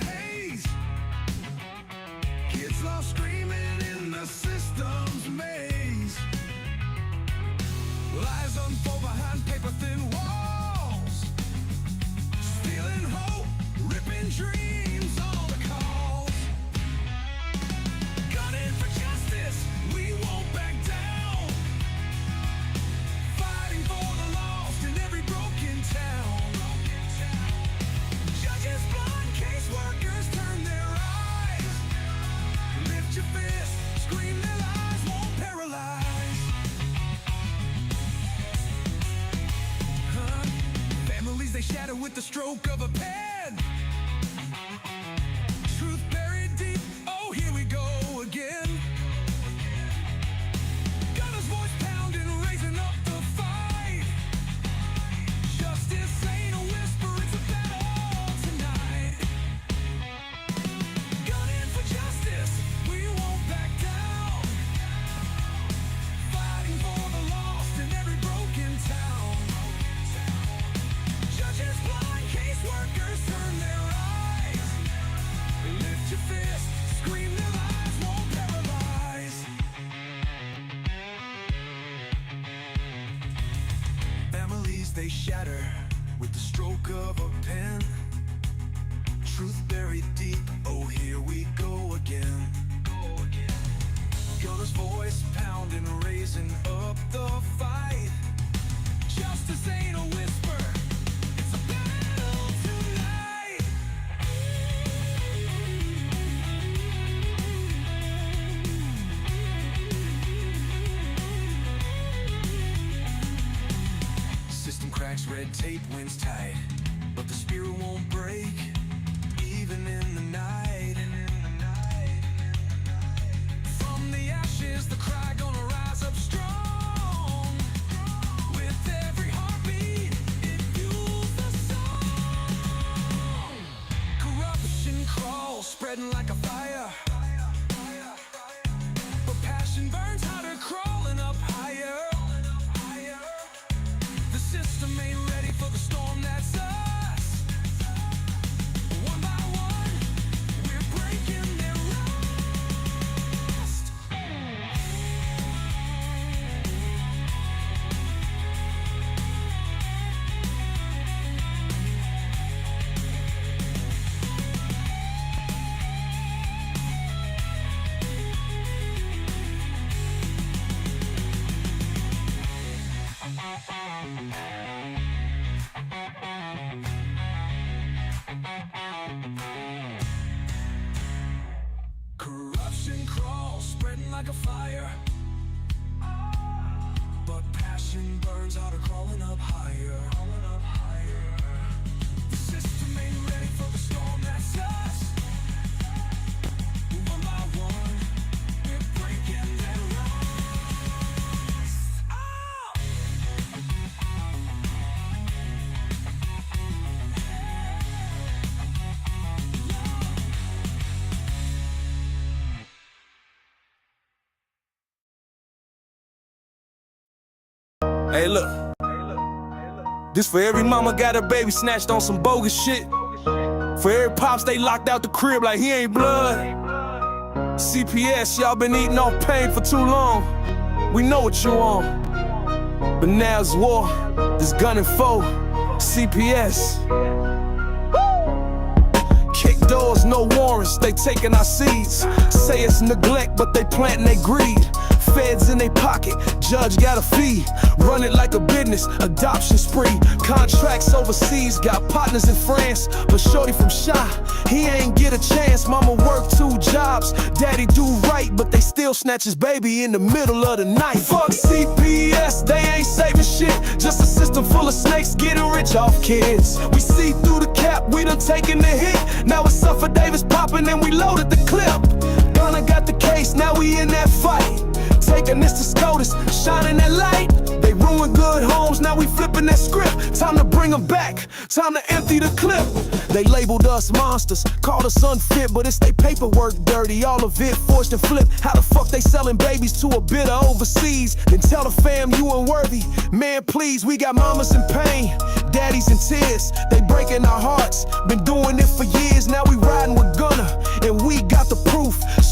haze. Kids lost screaming in the system's maze. Lies unfold behind paper-thin walls. Stealing hope, ripping dreams on the calls. Gunning for justice, we won't back down. Fighting for the lost in every broken town. Judges blind, caseworkers turn their eyes. Lift your fist, scream, their lies won't paralyze. Families they shatter with the stroke of a pen. Truth buried deep, oh here we go again. Gunner's voice pounding, raising up the fight. Justice ain't a whisper, it's a battle tonight. Gunning for justice, we won't back down. Fighting for the lost in every broken town. Judges blind, caseworkers turn their eyes. Lift your fist, scream, their lies won't paralyze. Families they shatter with the stroke of a pen. Truth buried deep, oh here we go again. Gunner's voice pounding, raising up the fight. Justice ain't a whisper, it's a battle tonight. System cracks, red tape wins tight, but the spirit won't break, even in the night. From the ashes, the cry gonna rise up strong. With every heartbeat, it fuels the song. Corruption crawls, spreading like a fire. But passion burns hotter, crawling up higher. The system ain't ready for the storm that's us. One by one, we're breaking their rust. Corruption crawls, spreading like a fire. But passion burns hotter, crawling up higher. The system ain't ready for the storm that's us. One by one, we're breaking their rust. Oh! Hey look, this for every mama got her baby snatched on some bogus shit. For every pops they locked out the crib like he ain't blood. CPS, y'all been eating off pain for too long. We know what you on, but now it's war, this gunning foe, CPS. Kick doors, no warrants, they taking our seeds. Say it's neglect, but they planting they greed. Feds in they pocket, judge got a fee. Run it like a business, adoption spree. Contracts overseas, got partners in France. But shorty from Shy, he ain't get a chance. Mama work 2 jobs, daddy do right, but they still snatch his baby in the middle of the night. Fuck CPS, they ain't saving shit. Just a system full of snakes getting rich off kids. We see through the cap, we done taken the hit. Now it's Suffer Davis popping and we loaded the clip. Gunna got the case, now we in that fight. Taking this to SCOTUS, shining that light. They ruined good homes, now we flipping that script. Time to bring them back, time to empty the clip. They labeled us monsters, called us unfit, but it's they paperwork dirty, all of it forged and flipped. How the fuck they selling babies to a bidder overseas? Then tell the fam you unworthy. Man, please, we got mamas in pain, daddies in tears. They breaking our hearts, been doing it for years. Now we riding with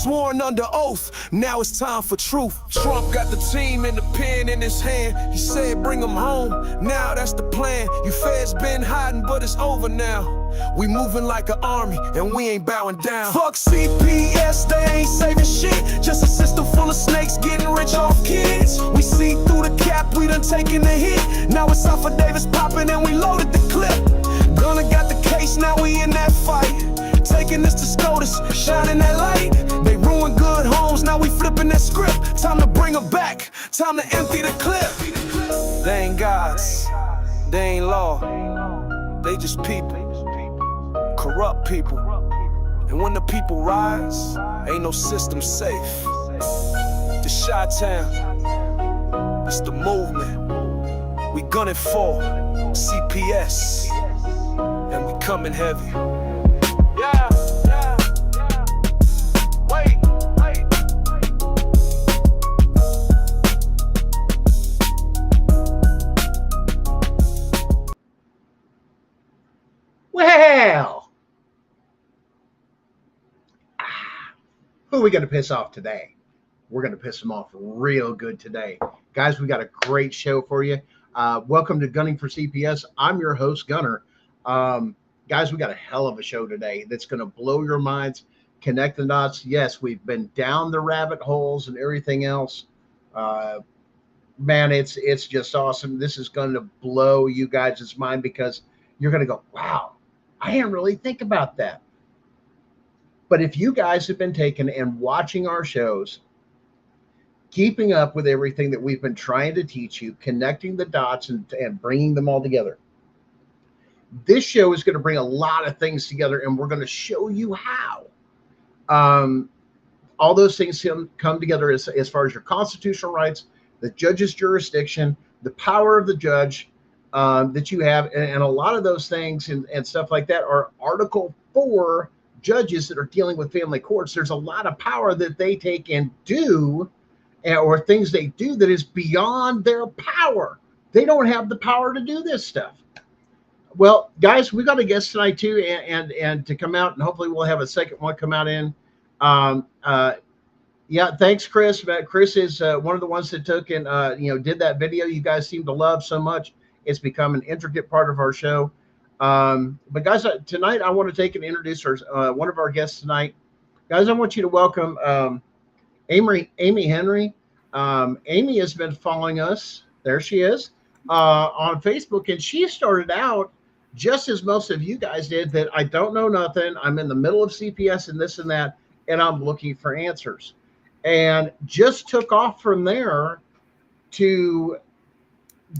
Sworn under oath, now it's time for truth. Trump got the team and the pen in his hand. He said bring them home, now that's the plan. You feds been hiding, but it's over now. We moving like an army, and we ain't bowing down. Fuck CPS, they ain't saving shit. Just a system full of snakes getting rich off kids. We see through the cap, we done taken the hit. Now it's off of Davis popping and we loaded the clip. Gunna got the case, now we in that fight. Taking this to SCOTUS, shining that light. They ruined good homes, now we flipping that script. Time to bring them back, time to empty the clip. They ain't gods, they ain't law, they just people, corrupt people. And when the people rise, ain't no system safe. The Chi-Town, it's the movement. We gunning for CPS, and we coming heavy. Yeah, yeah, yeah. Wait. Well, who are we going to piss off today? We're going to piss them off real good today. Guys, we got a great show for you. Welcome to Gunning for CPS. I'm your host, Gunner. Guys, we got a hell of a show today that's going to blow your minds, connect the dots. Yes, we've been down the rabbit holes and everything else. Man, it's just awesome. This is going to blow you guys' mind because you're going to go, wow, I didn't really think about that. But if you guys have been taking and watching our shows, keeping up with everything that we've been trying to teach you, connecting the dots and bringing them all together, this show is going to bring a lot of things together, and we're going to show you how all those things come together as far as your constitutional rights, the judge's jurisdiction, the power of the judge that you have, and a lot of those things and stuff like that are Article 4 judges that are dealing with family courts. There's a lot of power that they take and do, or things they do that is beyond their power. They don't have the power to do this stuff. Well, guys, we got a guest tonight too, and to come out, and hopefully we'll have a second one come out in. Yeah, thanks, Chris. Chris is one of the ones that took and did that video you guys seem to love so much. It's become an intricate part of our show. But guys, tonight I want to take and introduce one of our guests tonight. Guys, I want you to welcome Amy Henry. Amy has been following us. There she is on Facebook, and she started out just as most of you guys did, that I don't know nothing. I'm in the middle of CPS and this and that, and I'm looking for answers. And just took off from there to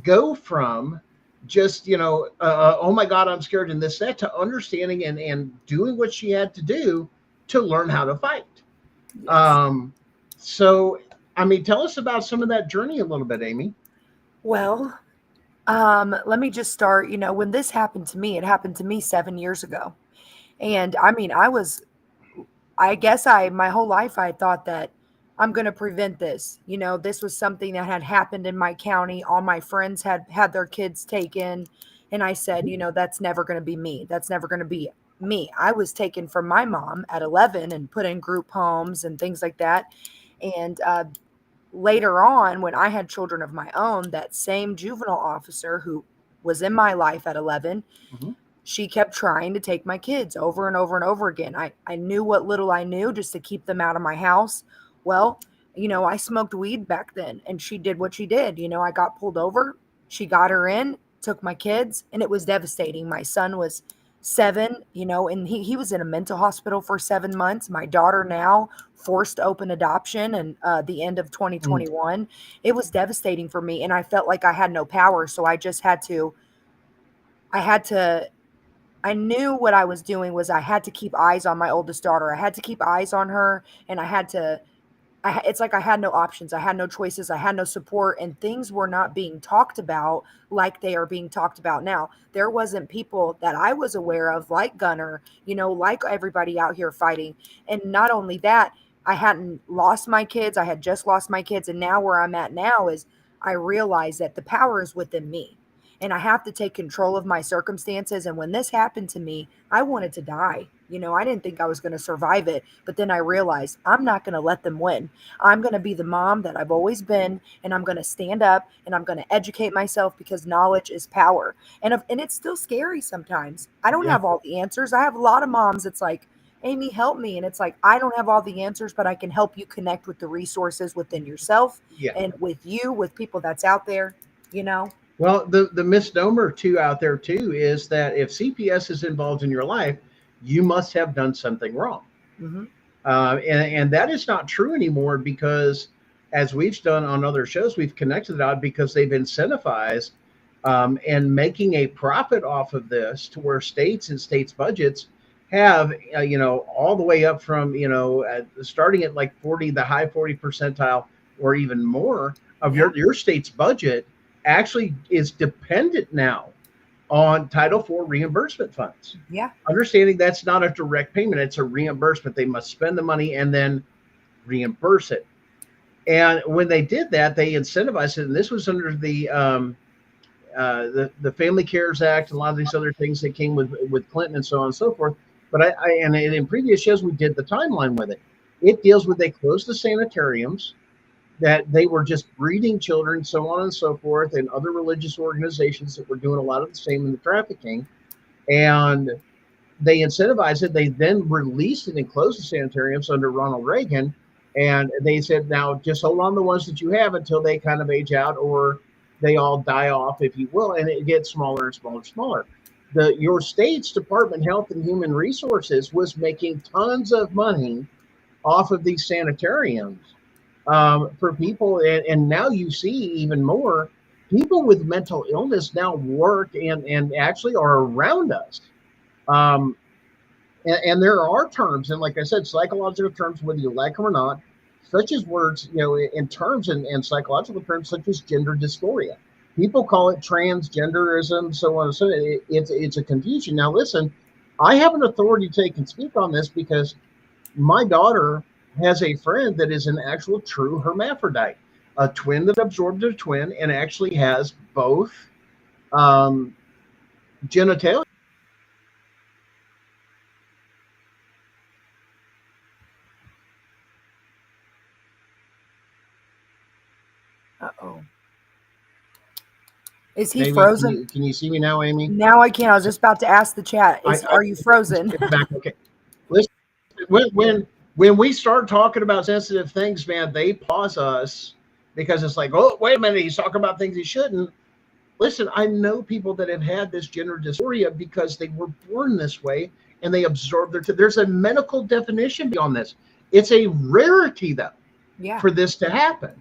go from just, oh my God, I'm scared and this, that, to understanding and doing what she had to do to learn how to fight. Yes. So, I mean, tell us about some of that journey a little bit, Amy. Well, let me just start, when this happened to me, it happened to me 7 years ago. And I mean, my whole life, I thought that I'm going to prevent this. This was something that had happened in my county. All my friends had their kids taken. And I said, that's never going to be me. That's never going to be me. I was taken from my mom at 11 and put in group homes and things like that. And later on, when I had children of my own, that same juvenile officer who was in my life at 11, she kept trying to take my kids over and over and over again. I knew what little I knew just to keep them out of my house. Well, I smoked weed back then, and she did what she did. I got pulled over. She got her in, took my kids, and it was devastating. My son was 7, and he was in a mental hospital for 7 months. My daughter now forced open adoption and the end of 2021. It was devastating for me, and I felt like I had no power. So I just I knew what I was doing was I had to keep eyes on my oldest daughter. I had to keep eyes on her, and it's like I had no options. I had no choices. I had no support, and things were not being talked about like they are being talked about now. There wasn't people that I was aware of, like Gunner, like everybody out here fighting. And not only that, I hadn't lost my kids. I had just lost my kids. And now where I'm at now is I realize that the power is within me. and I have to take control of my circumstances. And when this happened to me, I wanted to die. I didn't think I was going to survive it, but then I realized I'm not going to let them win. I'm going to be the mom that I've always been, and I'm going to stand up and I'm going to educate myself, because knowledge is power. And it's still scary sometimes. I don't Yeah. have all the answers. I have a lot of moms. It's like, Amy, help me. And it's like, I don't have all the answers, but I can help you connect with the resources within yourself Yeah. and with people that's out there, Well, the misnomer too out there too is that if CPS is involved in your life, you must have done something wrong. Mm-hmm. And that is not true anymore, because as we've done on other shows, we've connected it out because they've incentivized and making a profit off of this, to where states and states budgets have, all the way up from, starting at like 40, the high 40 percentile or even more of your state's budget actually is dependent now on Title IV reimbursement funds. Yeah. Understanding that's not a direct payment, it's a reimbursement. They must spend the money and then reimburse it. And when they did that, they incentivized it. And this was under the Family Cares Act and a lot of these other things that came with Clinton and so on and so forth. But and in previous shows, we did the timeline with it. It deals with, they closed the sanitariums, that they were just breeding children, so on and so forth, and other religious organizations that were doing a lot of the same in the trafficking. And they incentivized it. They then released it and closed the sanitariums under Ronald Reagan. And they said, now just hold on the ones that you have until they kind of age out, or they all die off, if you will. And it gets smaller and smaller and smaller. Your state's Department of Health and Human Resources was making tons of money off of these sanitariums. For people, and now you see even more people with mental illness now work and actually are around us. And there are terms, and like I said, psychological terms, whether you like them or not, such as words, in terms and psychological terms such as gender dysphoria. People call it transgenderism, so on and so on. It's a confusion. Now, listen, I have an authority to take and speak on this because my daughter has a friend that is an actual true hermaphrodite, a twin that absorbed a twin and actually has both genitalia. Uh-oh. Is he Maybe, frozen? Can you see me now, Amy? Now I can. I was just about to ask the chat. Are you frozen? Back. Okay. Listen, when we start talking about sensitive things, man, they pause us because it's like, oh, wait a minute, he's talking about things he shouldn't. Listen, I know people that have had this gender dysphoria because they were born this way and they absorb there's a medical definition on this. It's a rarity, though, for this to happen.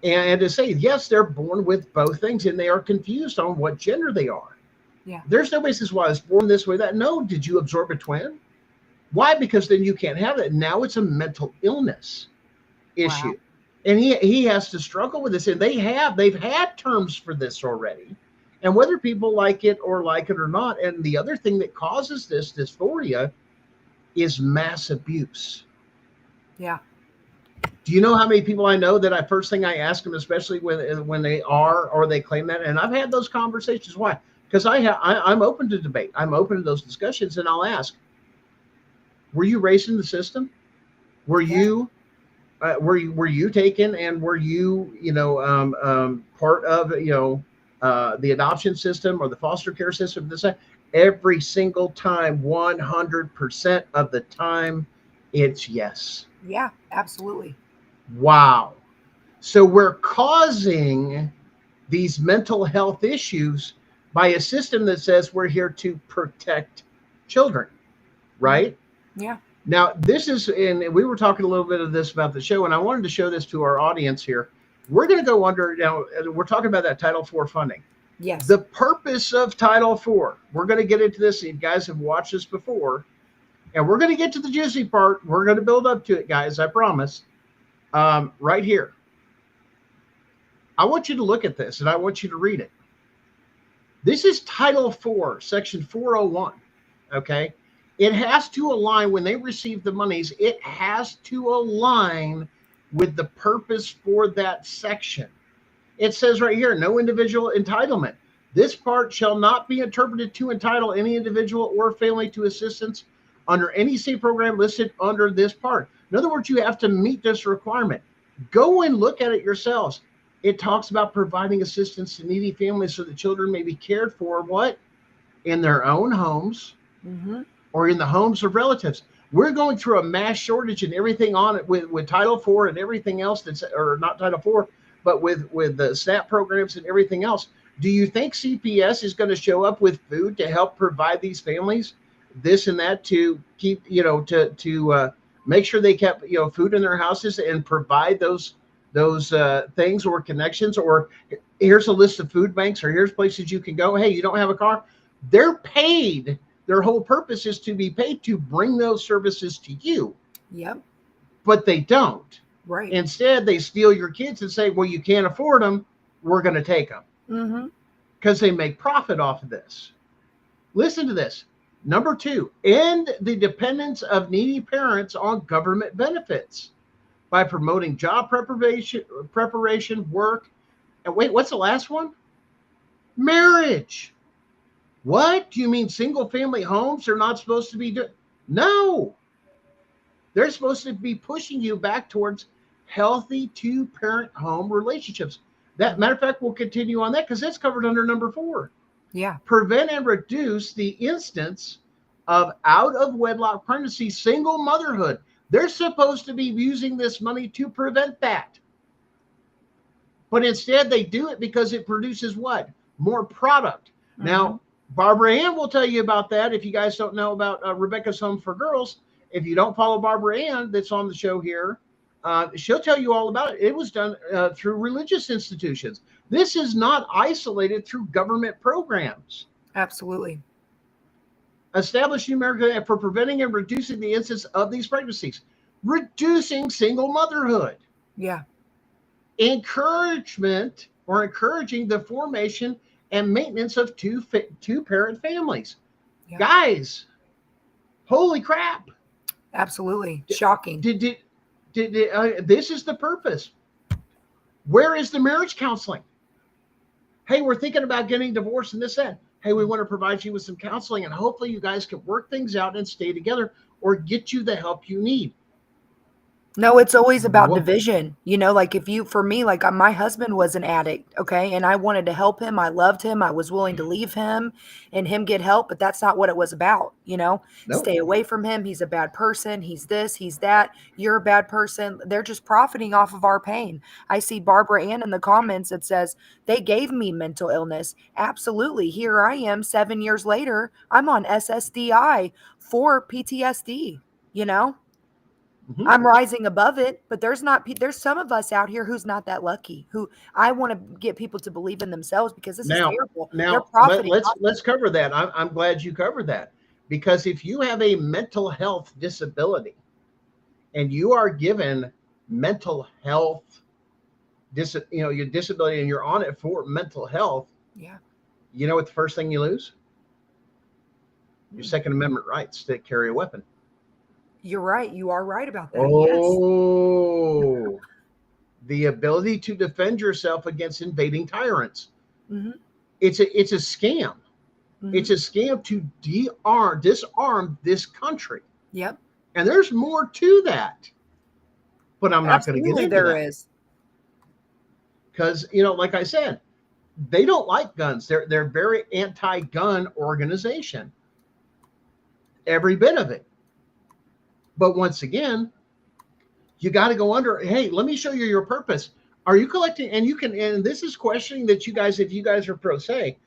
And to say, yes, they're born with both things and they are confused on what gender they are. Yeah. There's no basis why I was born this way, that. No, did you absorb a twin? Why? Because then you can't have it. Now it's a mental illness issue. Wow. And he has to struggle with this. And they've had terms for this already. And whether people like it or not. And the other thing that causes this dysphoria is mass abuse. Yeah. Do you know how many people I know that first thing I ask them, especially when they are or they claim that, and I've had those conversations. Why? Because I'm open to debate. I'm open to those discussions, and I'll ask, were you raised in the system? Were you taken, and were you part of the adoption system or the foster care system? Every single time, 100% of the time, it's yes. Yeah, absolutely. Wow. So we're causing these mental health issues by a system that says we're here to protect children, right? Yeah. Now, this is, and we were talking a little bit of this about the show, and I wanted to show this to our audience here. We're going to go under, now, we're talking about that Title IV funding. Yes. The purpose of Title IV, we're going to get into this. You guys have watched this before. And we're going to get to the juicy part. We're going to build up to it, guys. I promise. Right here. I want you to look at this, and I want you to read it. This is Title IV, Section 401. Okay? It has to align, when they receive the monies, it has to align with the purpose for that section. It says right here, no individual entitlement This part shall not be interpreted to entitle any individual or family to assistance under any state program listed under this part. In other words, you have to meet this requirement. Go and look at it yourselves. It talks about providing assistance to needy families so that children may be cared for, what? In their own homes or in the homes of relatives. We're going through a mass shortage and everything on it with Title IV and everything else that's, or not Title IV, but with the SNAP programs and everything else. Do you think CPS is going to show up with food to help provide these families this and that to keep, to make sure they kept, food in their houses and provide those things or connections? Or here's a list of food banks, or here's places you can go. Hey, you don't have a car? They're paid. Their whole purpose is to be paid to bring those services to you. Yep. But they don't. Right. Instead, they steal your kids and say, well, you can't afford them. We're going to take them. Because they make profit off of this. Listen to this. Number 2, end the dependence of needy parents on government benefits by promoting job preparation, work. And wait, what's the last one? Marriage. What? Do you mean single family homes are not supposed to be doing? No. They're supposed to be pushing you back towards healthy 2-parent home relationships. That matter of fact, we'll continue on that because that's covered under number 4. Yeah. Prevent and reduce the instance of out of wedlock pregnancy, single motherhood. They're supposed to be using this money to prevent that. But instead they do it because it produces what? More product. Now, Barbara Ann will tell you about that. If you guys don't know about Rebecca's Home for Girls, if you don't follow Barbara Ann that's on the show here, she'll tell you all about it. It was done through religious institutions. This is not isolated through government programs. Absolutely. Establish numerical for preventing and reducing the incidence of these pregnancies. Reducing single motherhood. Yeah. Encouragement or encouraging the formation and maintenance of two-parent families. Yeah. Guys, holy crap. Absolutely. Shocking. This is the purpose. Where is the marriage counseling? Hey, we're thinking about getting divorced and this, that. Hey, we want to provide you with some counseling and hopefully you guys can work things out and stay together or get you the help you need. No, it's always about division. Like for me, like my husband was an addict. Okay. And I wanted to help him. I loved him. I was willing to leave him and him get help, but that's not what it was about. Nope. Stay away from him. He's a bad person. He's this, he's that. You're a bad person. They're just profiting off of our pain. I see Barbara Ann in the comments that says they gave me mental illness. Absolutely. Here I am 7 years later. I'm on SSDI for PTSD, I'm rising above it, but there's some of us out here who's not that lucky, who I want to get people to believe in themselves because this is terrible. Now, let's cover that. I'm glad you covered that, because if you have a mental health disability and you are given mental health, your disability and you're on it for mental health, you know what the first thing you lose? Your Second Amendment rights to carry a weapon. You're right. You are right about that. Oh, yes. The ability to defend yourself against invading tyrants. It's a scam. It's a scam to disarm this country. Yep. And there's more to that. But I'm not going to get into there that. Is. Because, like I said, they don't like guns. They're very anti-gun organization. Every bit of it. But once again, you got to go under, hey, let me show you your purpose. Are you collecting? And this is questioning that you guys, if you guys are pro se,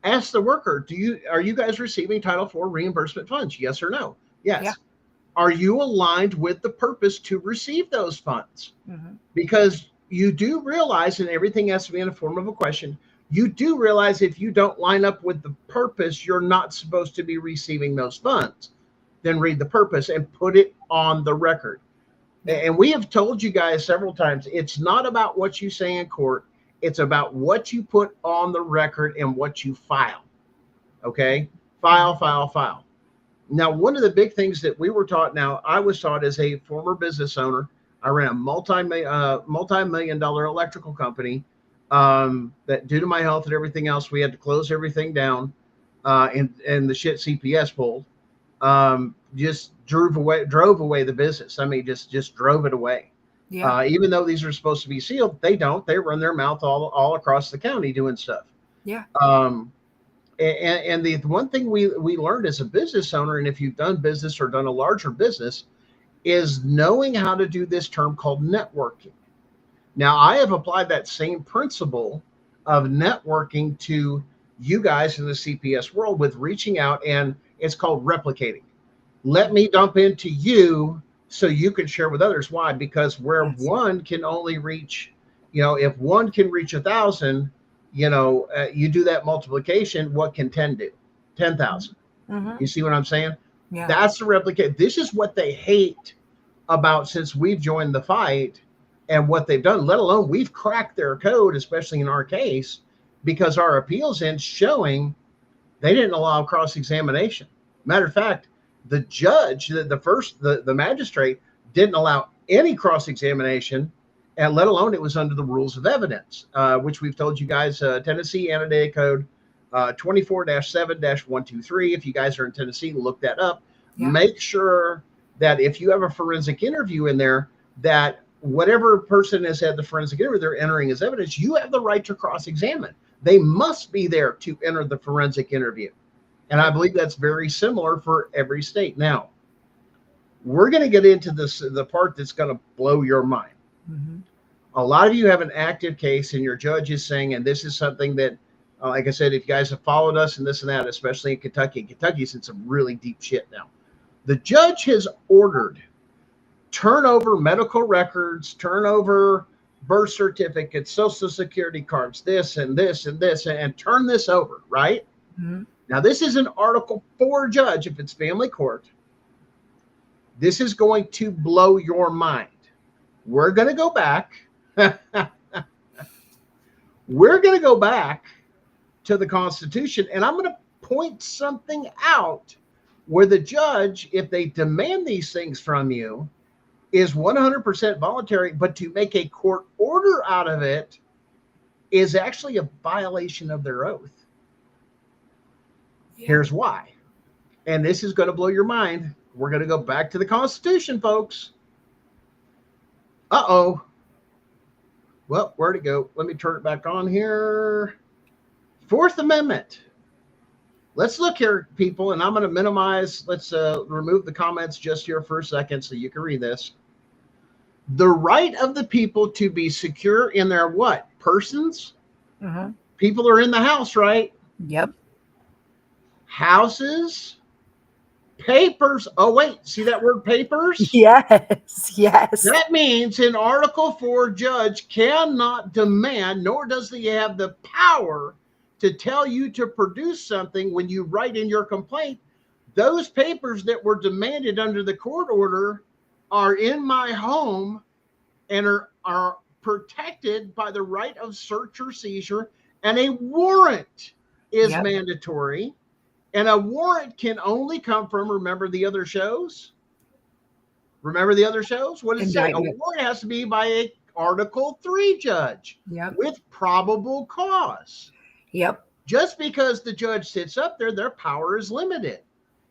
ask the worker, are you guys receiving Title IV reimbursement funds? Yes or no? Yes. Yeah. Are you aligned with the purpose to receive those funds? Because you do realize, and everything has to be in the form of a question, you do realize if you don't line up with the purpose, you're not supposed to be receiving those funds. Then read the purpose and put it on the record. And we have told you guys several times, it's not about what you say in court. It's about what you put on the record and what you file. Okay? File. Now, one of the big things that we were taught, now I was taught as a former business owner. I ran a multi-million dollar electrical company. that due to my health and everything else, we had to close everything down, and the shit CPS pulled, just drove away the business. I mean, just drove it away. Yeah. Even though these are supposed to be sealed, they don't. They run their mouth all across the county doing stuff. Yeah. And the one thing we learned as a business owner, and if you've done business or done a larger business, is knowing how to do this term called networking. Now, I have applied that same principle of networking to you guys in the CPS world with reaching out, and it's called replicating. Let me dump into you so you can share with others. Why? Because where Yes. one can only reach, if one can reach 1,000, you do that multiplication, what can 10 do? 10,000. Mm-hmm. You see what I'm saying? Yeah. That's the replicate. This is what they hate about since we've joined the fight and what they've done, let alone we've cracked their code, especially in our case, because our appeals end showing they didn't allow cross-examination. Matter of fact, the judge, the magistrate didn't allow any cross-examination, and let alone it was under the rules of evidence, which we've told you guys, Tennessee Annotated Code 24-7-123. If you guys are in Tennessee, look that up. Yeah. Make sure that if you have a forensic interview in there, that whatever person has had the forensic interview, they're entering as evidence, you have the right to cross-examine. They must be there to enter the forensic interview. And I believe that's very similar for every state. Now, we're going to get into the part that's going to blow your mind. Mm-hmm. A lot of you have an active case, and your judge is saying, and this is something that, like I said, if you guys have followed us and this and that, especially in Kentucky, Kentucky's in some really deep shit now. The judge has ordered turn over medical records, turn over birth certificates, social security cards, this and this and this, and turn this over, right? Mm-hmm. Now, this is an Article 4 judge. If it's family court, this is going to blow your mind. We're going to go back. We're going to go back to the Constitution, and I'm going to point something out where the judge, if they demand these things from you, is 100% voluntary, but to make a court order out of it is actually a violation of their oath. Yeah. Here's why. And this is going to blow your mind. We're going to go back to the Constitution, folks. Uh-oh. Well, where'd it go? Let me turn it back on here. Fourth Amendment. Let's look here, people, and I'm going to minimize. Let's remove the comments just here for a second so you can read this. The right of the people to be secure in their what? Persons? Mm-hmm. People are in the house, right? Yep. Houses, papers. Oh, wait. See that word papers? Yes. Yes. That means in Article 4, judge cannot demand, nor does he have the power to tell you to produce something when you write in your complaint. Those papers that were demanded under the court order are in my home and are protected by the right of search or seizure, and a warrant is mandatory. And a warrant can only come from, remember the other shows? Remember the other shows? What does it say? A warrant has to be by a Article 3 judge with probable cause. Yep. Just because the judge sits up there, their power is limited.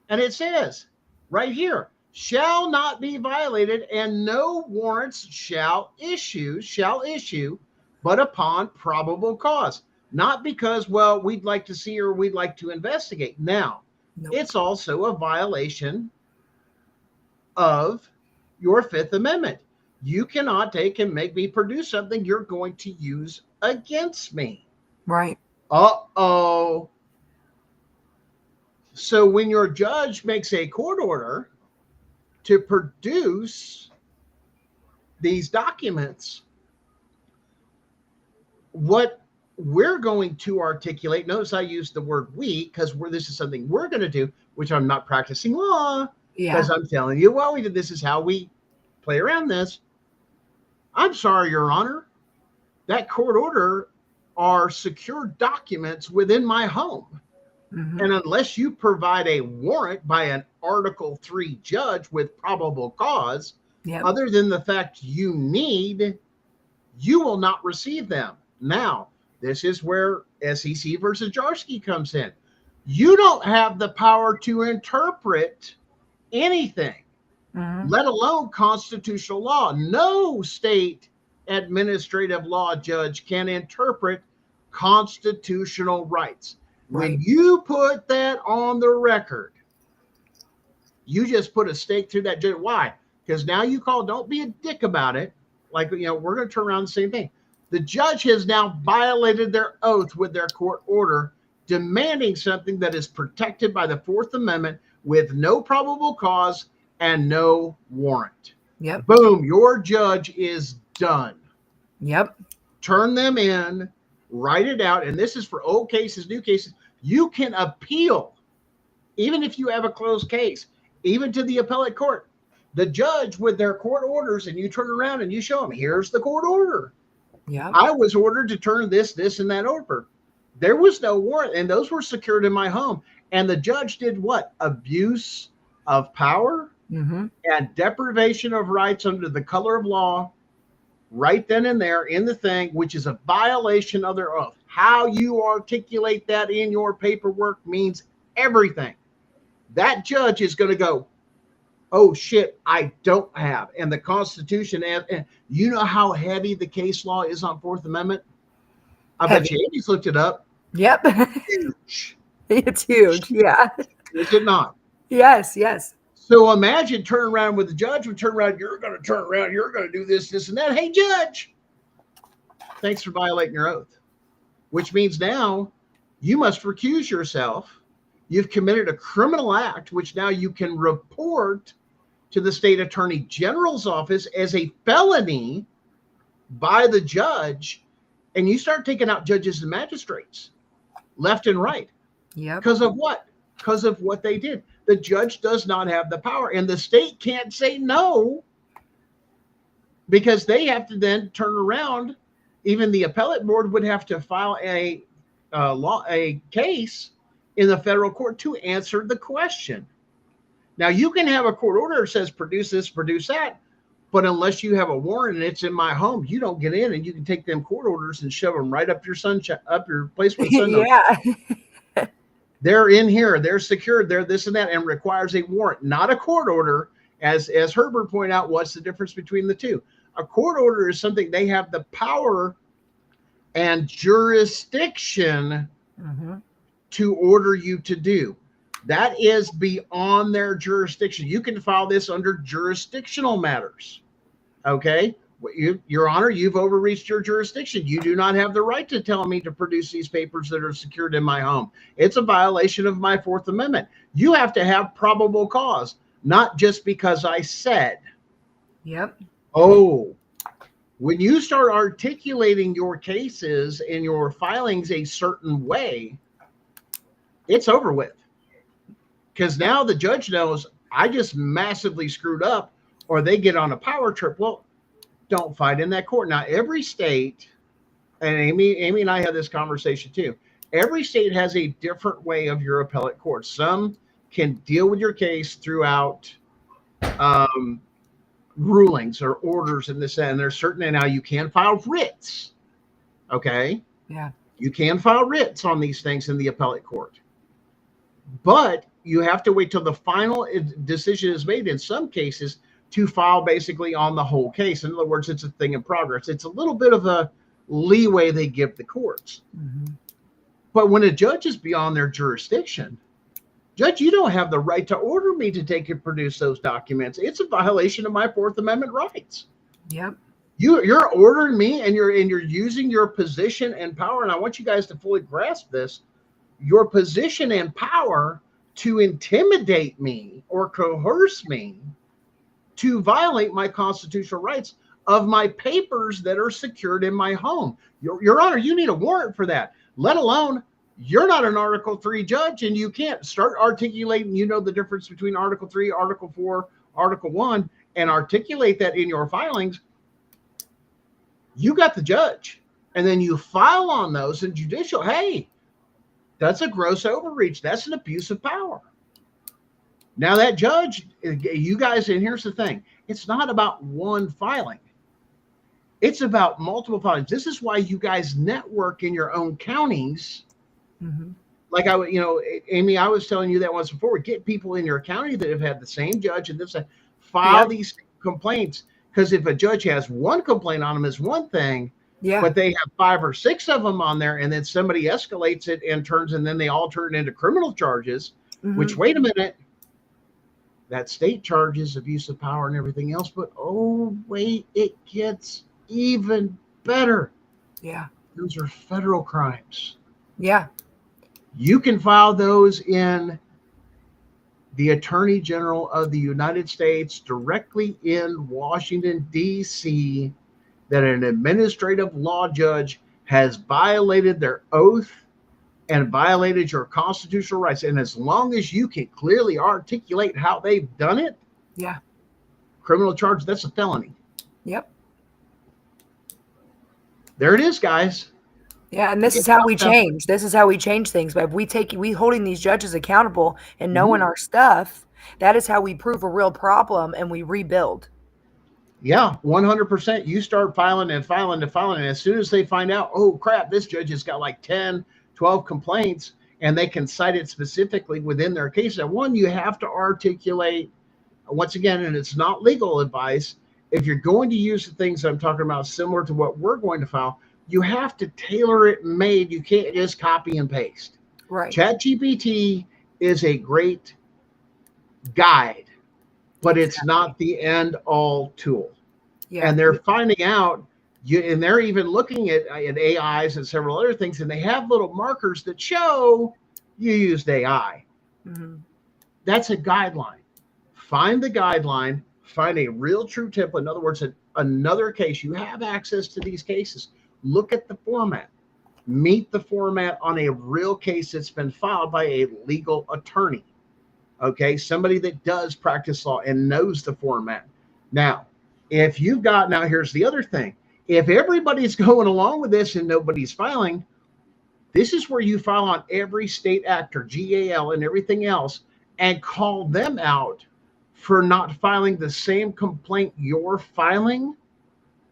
And it says right here, shall not be violated, and no warrants shall issue, but upon probable cause. Not because, well, we'd like to see or we'd like to investigate. Now, it's also a violation of your Fifth Amendment. You cannot take and make me produce something you're going to use against me. Right. Uh-oh. So when your judge makes a court order to produce these documents, what we're going to articulate, notice I use the word we, because this is something we're going to do, which I'm not practicing law, because I'm telling you, well, this is how we play around this. I'm sorry, Your Honor, that court order are secure documents within my home. Mm-hmm. And unless you provide a warrant by an Article 3 judge with probable cause, other than the fact you need, you will not receive them. Now, This is where SEC versus Jarsky comes in. You don't have the power to interpret anything, let alone constitutional law. No state administrative law judge can interpret constitutional rights. Right. When you put that on the record, you just put a stake through that judge. Why? Because now you call, don't be a dick about it. Like, you know, we're going to turn around the same thing. The judge has now violated their oath with their court order, demanding something that is protected by the Fourth Amendment with no probable cause and no warrant. Yep. Boom, your judge is done. Yep. Turn them in, write it out. And this is for old cases, new cases. You can appeal, even if you have a closed case, even to the appellate court. The judge with their court orders, and you turn around and you show them, here's the court order. Yeah. I was ordered to turn this, and that over. There was no warrant, and those were secured in my home. And the judge did what? Abuse of power and deprivation of rights under the color of law, right then and there in the thing, which is a violation of their oath. How you articulate that in your paperwork means everything. That judge is going to go, oh shit, I don't have. And the Constitution, and you know how heavy the case law is on Fourth Amendment? I bet you Andy's looked it up. Yep. Huge. It's huge. Yeah. Is it not? Yes. Yes. So imagine turning around with the judge, we turn around, you're going to turn around, you're going to do this, and that. Hey, judge, thanks for violating your oath, which means now you must recuse yourself. You've committed a criminal act, which now you can report to the state attorney general's office as a felony by the judge. And you start taking out judges and magistrates left and right. Yeah. Because of what? Because of what they did. The judge does not have the power, and the state can't say no, because they have to then turn around. Even the appellate board would have to file a case in the federal court to answer the question. Now, you can have a court order that says produce this, produce that, but unless you have a warrant and it's in my home, you don't get in, and you can take them court orders and shove them right up your place with sun. Yeah. They're in here, they're secured, they're this and that, and requires a warrant, not a court order. As Herbert pointed out, what's the difference between the two? A court order is something they have the power and jurisdiction to order you to do. That is beyond their jurisdiction. You can file this under jurisdictional matters. Okay? Your Honor, you've overreached your jurisdiction. You do not have the right to tell me to produce these papers that are secured in my home. It's a violation of my Fourth Amendment. You have to have probable cause, not just because I said. Yep. Oh, when you start articulating your cases and your filings a certain way, it's over with. Because now the judge knows I just massively screwed up, or they get on a power trip. Well, don't fight in that court. Now, every state, and Amy and I had this conversation too, every state has a different way of your appellate court. Some can deal with your case throughout rulings or orders and this, and there's certain, and now you can file writs. Okay. Yeah. You can file writs on these things in the appellate court, but you have to wait till the final decision is made in some cases to file basically on the whole case. In other words, it's a thing in progress. It's a little bit of a leeway they give the courts. But when a judge is beyond their jurisdiction, judge, you don't have the right to order me to take and produce those documents. It's a violation of my Fourth Amendment rights. Yep. You're ordering me, and you're using your position and power. And I want you guys to fully grasp this: your position and power to intimidate me or coerce me to violate my constitutional rights of my papers that are secured in my home. Your Honor, you need a warrant for that, let alone you're not an Article 3 judge, and you can't start articulating, you know, the difference between Article 3, Article 4, Article 1, and articulate that in your filings. You got the judge, and then you file on those in judicial. Hey, that's a gross overreach. That's an abuse of power. Now that judge, you guys, and here's the thing, it's not about one filing. It's about multiple filings. This is why you guys network in your own counties. Mm-hmm. Like Amy, I was telling you that once before. Get people in your county that have had the same judge and this file Yep. these complaints. Because if a judge has one complaint on them, is one thing, Yeah. but they have 5 or 6 of them on there, and then somebody escalates it and then they all turn into criminal charges. Which, Mm-hmm. wait a minute, that state charges abuse of power and everything else, but oh wait, it gets even better. Yeah. Those are federal crimes. Yeah. You can file those in the Attorney General of the United States directly in Washington, D.C., that an administrative law judge has violated their oath and violated your constitutional rights. And as long as you can clearly articulate how they've done it, Yeah. criminal charge, that's a felony. Yep. There it is, guys. Yeah, and this is how we change. This is how we change things. But if we holding these judges accountable and knowing our stuff, that is how we prove a real problem and we rebuild. Yeah, 100%. You start filing and filing and filing. And as soon as they find out, oh, crap, this judge has got like 10, 12 complaints, and they can cite it specifically within their case. And one, you have to articulate, once again, and it's not legal advice. If you're going to use the things I'm talking about similar to what we're going to file, you have to tailor it made. You can't just copy and paste. Right. ChatGPT is a great guide, but it's not the end all tool. Yeah. And they're finding out, and they're even looking at AIs and several other things, and they have little markers that show you used AI. Mm-hmm. That's a guideline. Find the guideline, find a real true template. In other words, another case. You have access to these cases. Look at the format. Meet the format on a real case that's been filed by a legal attorney. Okay, somebody that does practice law and knows the format. Now, if you've got, now here's the other thing. If everybody's going along with this and nobody's filing, this is where you file on every state actor, GAL, and everything else, and call them out for not filing the same complaint you're filing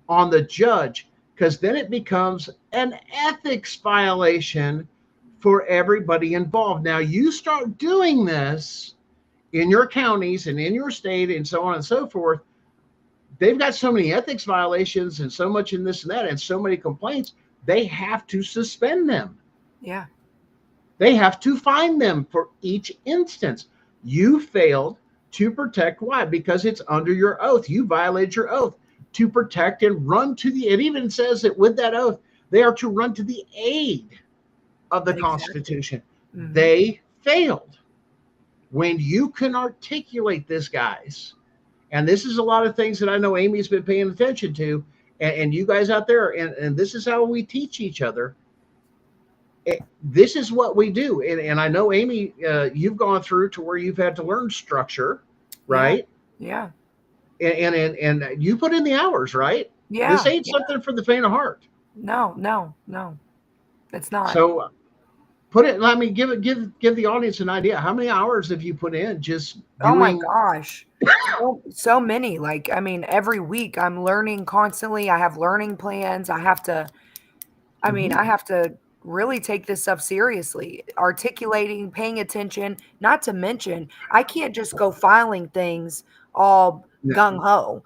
on the judge, because then it becomes an ethics violation for everybody involved. Now, you start doing this in your counties and in your state and so on and so forth. They've got so many ethics violations and so much in this and that and so many complaints, they have to suspend them. Yeah. They have to fine them for each instance. You failed to protect. Why? Because it's under your oath. You violated your oath to protect and run to the, it even says that with that oath, they are to run to the aid of the Constitution. Mm-hmm. They failed. When you can articulate this, guys, and this is a lot of things that I know Amy's been paying attention to, and you guys out there, and this is how we teach each other. This is what we do. And I know, Amy, you've gone through to where you've had to learn structure, right? Yeah. And you put in the hours, right? Yeah. This ain't something for the faint of heart. No. It's not. So put it, let me give the audience an idea. How many hours have you put in just doing? Oh my gosh. So many. Like, I mean, every week I'm learning constantly. I have learning plans. I have to really take this stuff seriously, articulating, paying attention, not to mention, I can't just go filing things all gung ho.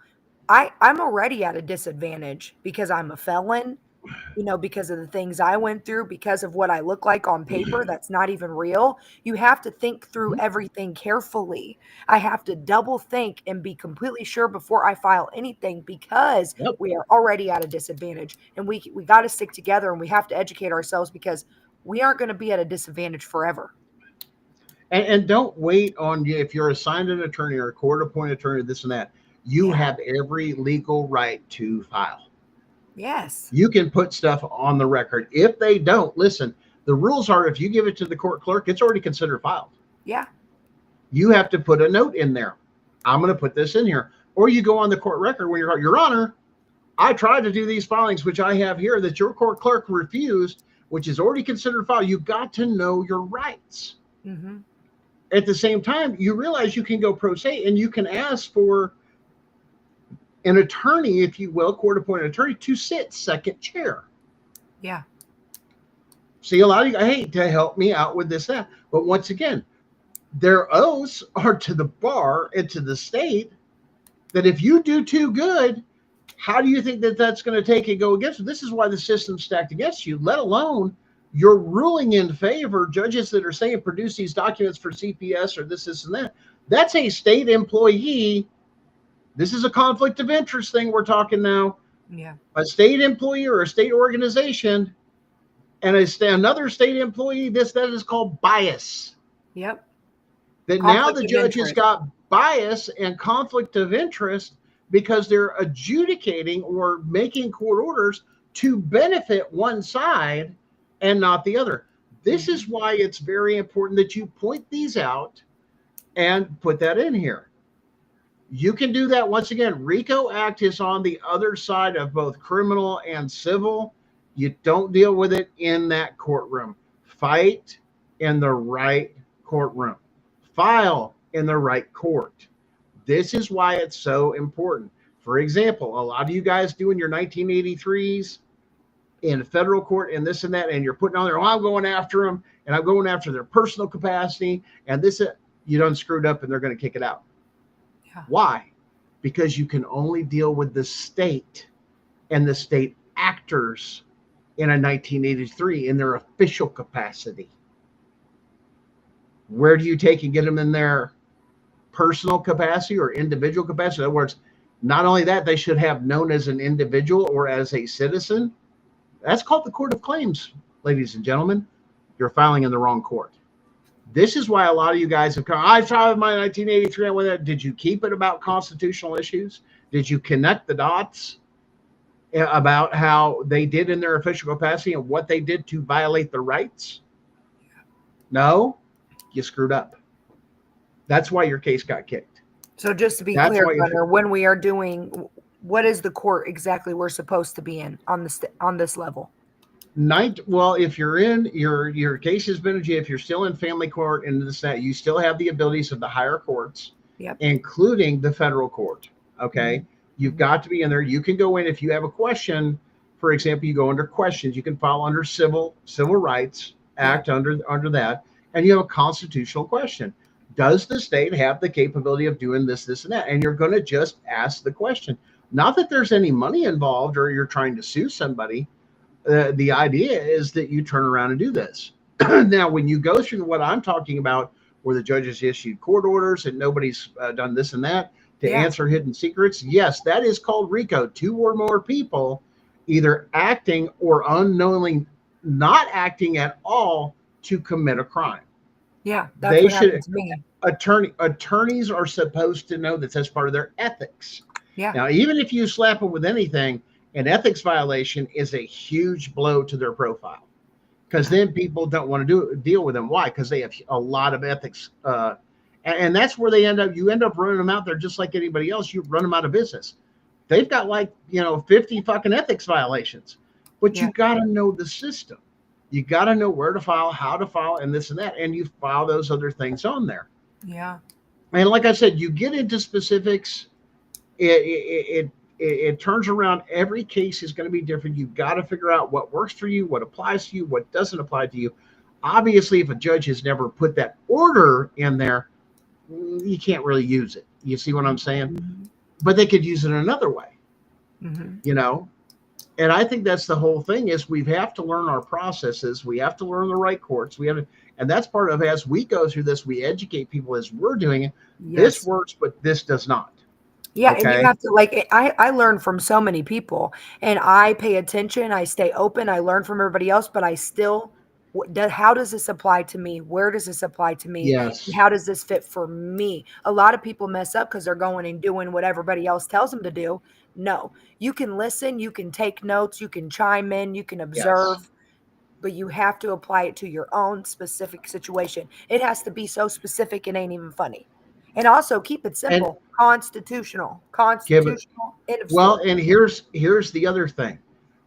I'm already at a disadvantage because I'm a felon, because of the things I went through, because of what I look like on paper. That's not even real. You have to think through everything carefully. I have to double think and be completely sure before I file anything, because we are already at a disadvantage, and we got to stick together, and we have to educate ourselves, because we aren't going to be at a disadvantage forever. And don't wait on you. If you're assigned an attorney or a court appointed attorney, this and that, you have every legal right to file. Yes. You can put stuff on the record. If they don't, listen, the rules are, if you give it to the court clerk, it's already considered filed. Yeah. You have to put a note in there. I'm going to put this in here. Or you go on the court record when you're, Your Honor, I tried to do these filings, which I have here, that your court clerk refused, which is already considered filed. You got to know your rights. Mm-hmm. At the same time, you realize you can go pro se and you can ask for an attorney, if you will, court-appointed attorney, to sit second chair. Yeah. See, a lot of you, hey, to help me out with this, that. But once again, their oaths are to the bar and to the state that if you do too good, how do you think that that's going to take and go against you? This is why the system's stacked against you, let alone you're ruling in favor. Judges that are saying produce these documents for CPS or this, and that. That's a state employee. This is a conflict of interest thing we're talking now. Yeah. A state employee or a state organization and another state employee, that is called bias. Yep. That Conflict now the of judge has interest. got bias and conflict of interest because they're adjudicating or making court orders to benefit one side and not the other. This is why it's very important that you point these out and put that in here. You can do that. Once again, RICO Act is on the other side of both criminal and civil. You don't deal with it in that courtroom. Fight in the right courtroom. File in the right court. This is why it's so important. For example, a lot of you guys doing your 1983s in federal court and this and that, and you're putting on there, oh, I'm going after them, and I'm going after their personal capacity, and this, you done screwed up, and they're going to kick it out. Yeah. Why? Because you can only deal with the state and the state actors in a 1983 in their official capacity. Where do you take and get them in their personal capacity or individual capacity? In other words, not only that, they should have known as an individual or as a citizen. That's called the court of claims, ladies and gentlemen. You're filing in the wrong court. This is why a lot of you guys have come, I tried my 1983. I went there. Did you keep it about constitutional issues? Did you connect the dots about how they did in their official capacity and what they did to violate the rights? No, you screwed up. That's why your case got kicked. So just to be That's clear, why Gunner, when we are doing, what is the court exactly we're supposed to be in on this level? Well, if you're in your case has been, if you're still in family court and this, that, you still have the abilities of the higher courts, Yep. including the federal court. Okay. Mm-hmm. You've got to be in there. You can go in if you have a question. For example, you go under questions. You can file under Civil Rights Act, under that, and you have a constitutional question. Does the state have the capability of doing this, and that? And you're going to just ask the question. Not that there's any money involved or you're trying to sue somebody. The idea is that you turn around and do this. Now, when you go through what I'm talking about, where the judges issued court orders and nobody's done this and that to answer hidden secrets, yes, that is called RICO. 2 or more people either acting or unknowingly not acting at all to commit a crime. Yeah, that's what happened to me. Attorneys are supposed to know that that's part of their ethics. Yeah. Now, even if you slap them with anything, an ethics violation is a huge blow to their profile, because then people don't want to deal with them. Why? Because they have a lot of ethics, and that's where they end up. You end up running them out there just like anybody else. You run them out of business. They've got 50 fucking ethics violations, but you got to know the system. You got to know where to file, how to file, and this and that, and you file those other things on there. Yeah. And like I said, you get into specifics. It turns around. Every case is going to be different. You've got to figure out what works for you, what applies to you, what doesn't apply to you. Obviously, if a judge has never put that order in there, you can't really use it. You see what I'm saying? Mm-hmm. But they could use it another way, Mm-hmm. And I think that's the whole thing is we have to learn our processes. We have to learn the right courts. And that's part of, as we go through this, we educate people as we're doing it. Yes. This works, but this does not. Yeah, Okay. and you have to I learn from so many people, and I pay attention. I stay open. I learn from everybody else, but I still, how does this apply to me? Where does this apply to me? Yes. And how does this fit for me? A lot of people mess up because they're going and doing what everybody else tells them to do. No, you can listen, you can take notes, you can chime in, you can observe, but you have to apply it to your own specific situation. It has to be so specific it ain't even funny. And also keep it simple, constitutional, end of Well, story. and here's the other thing.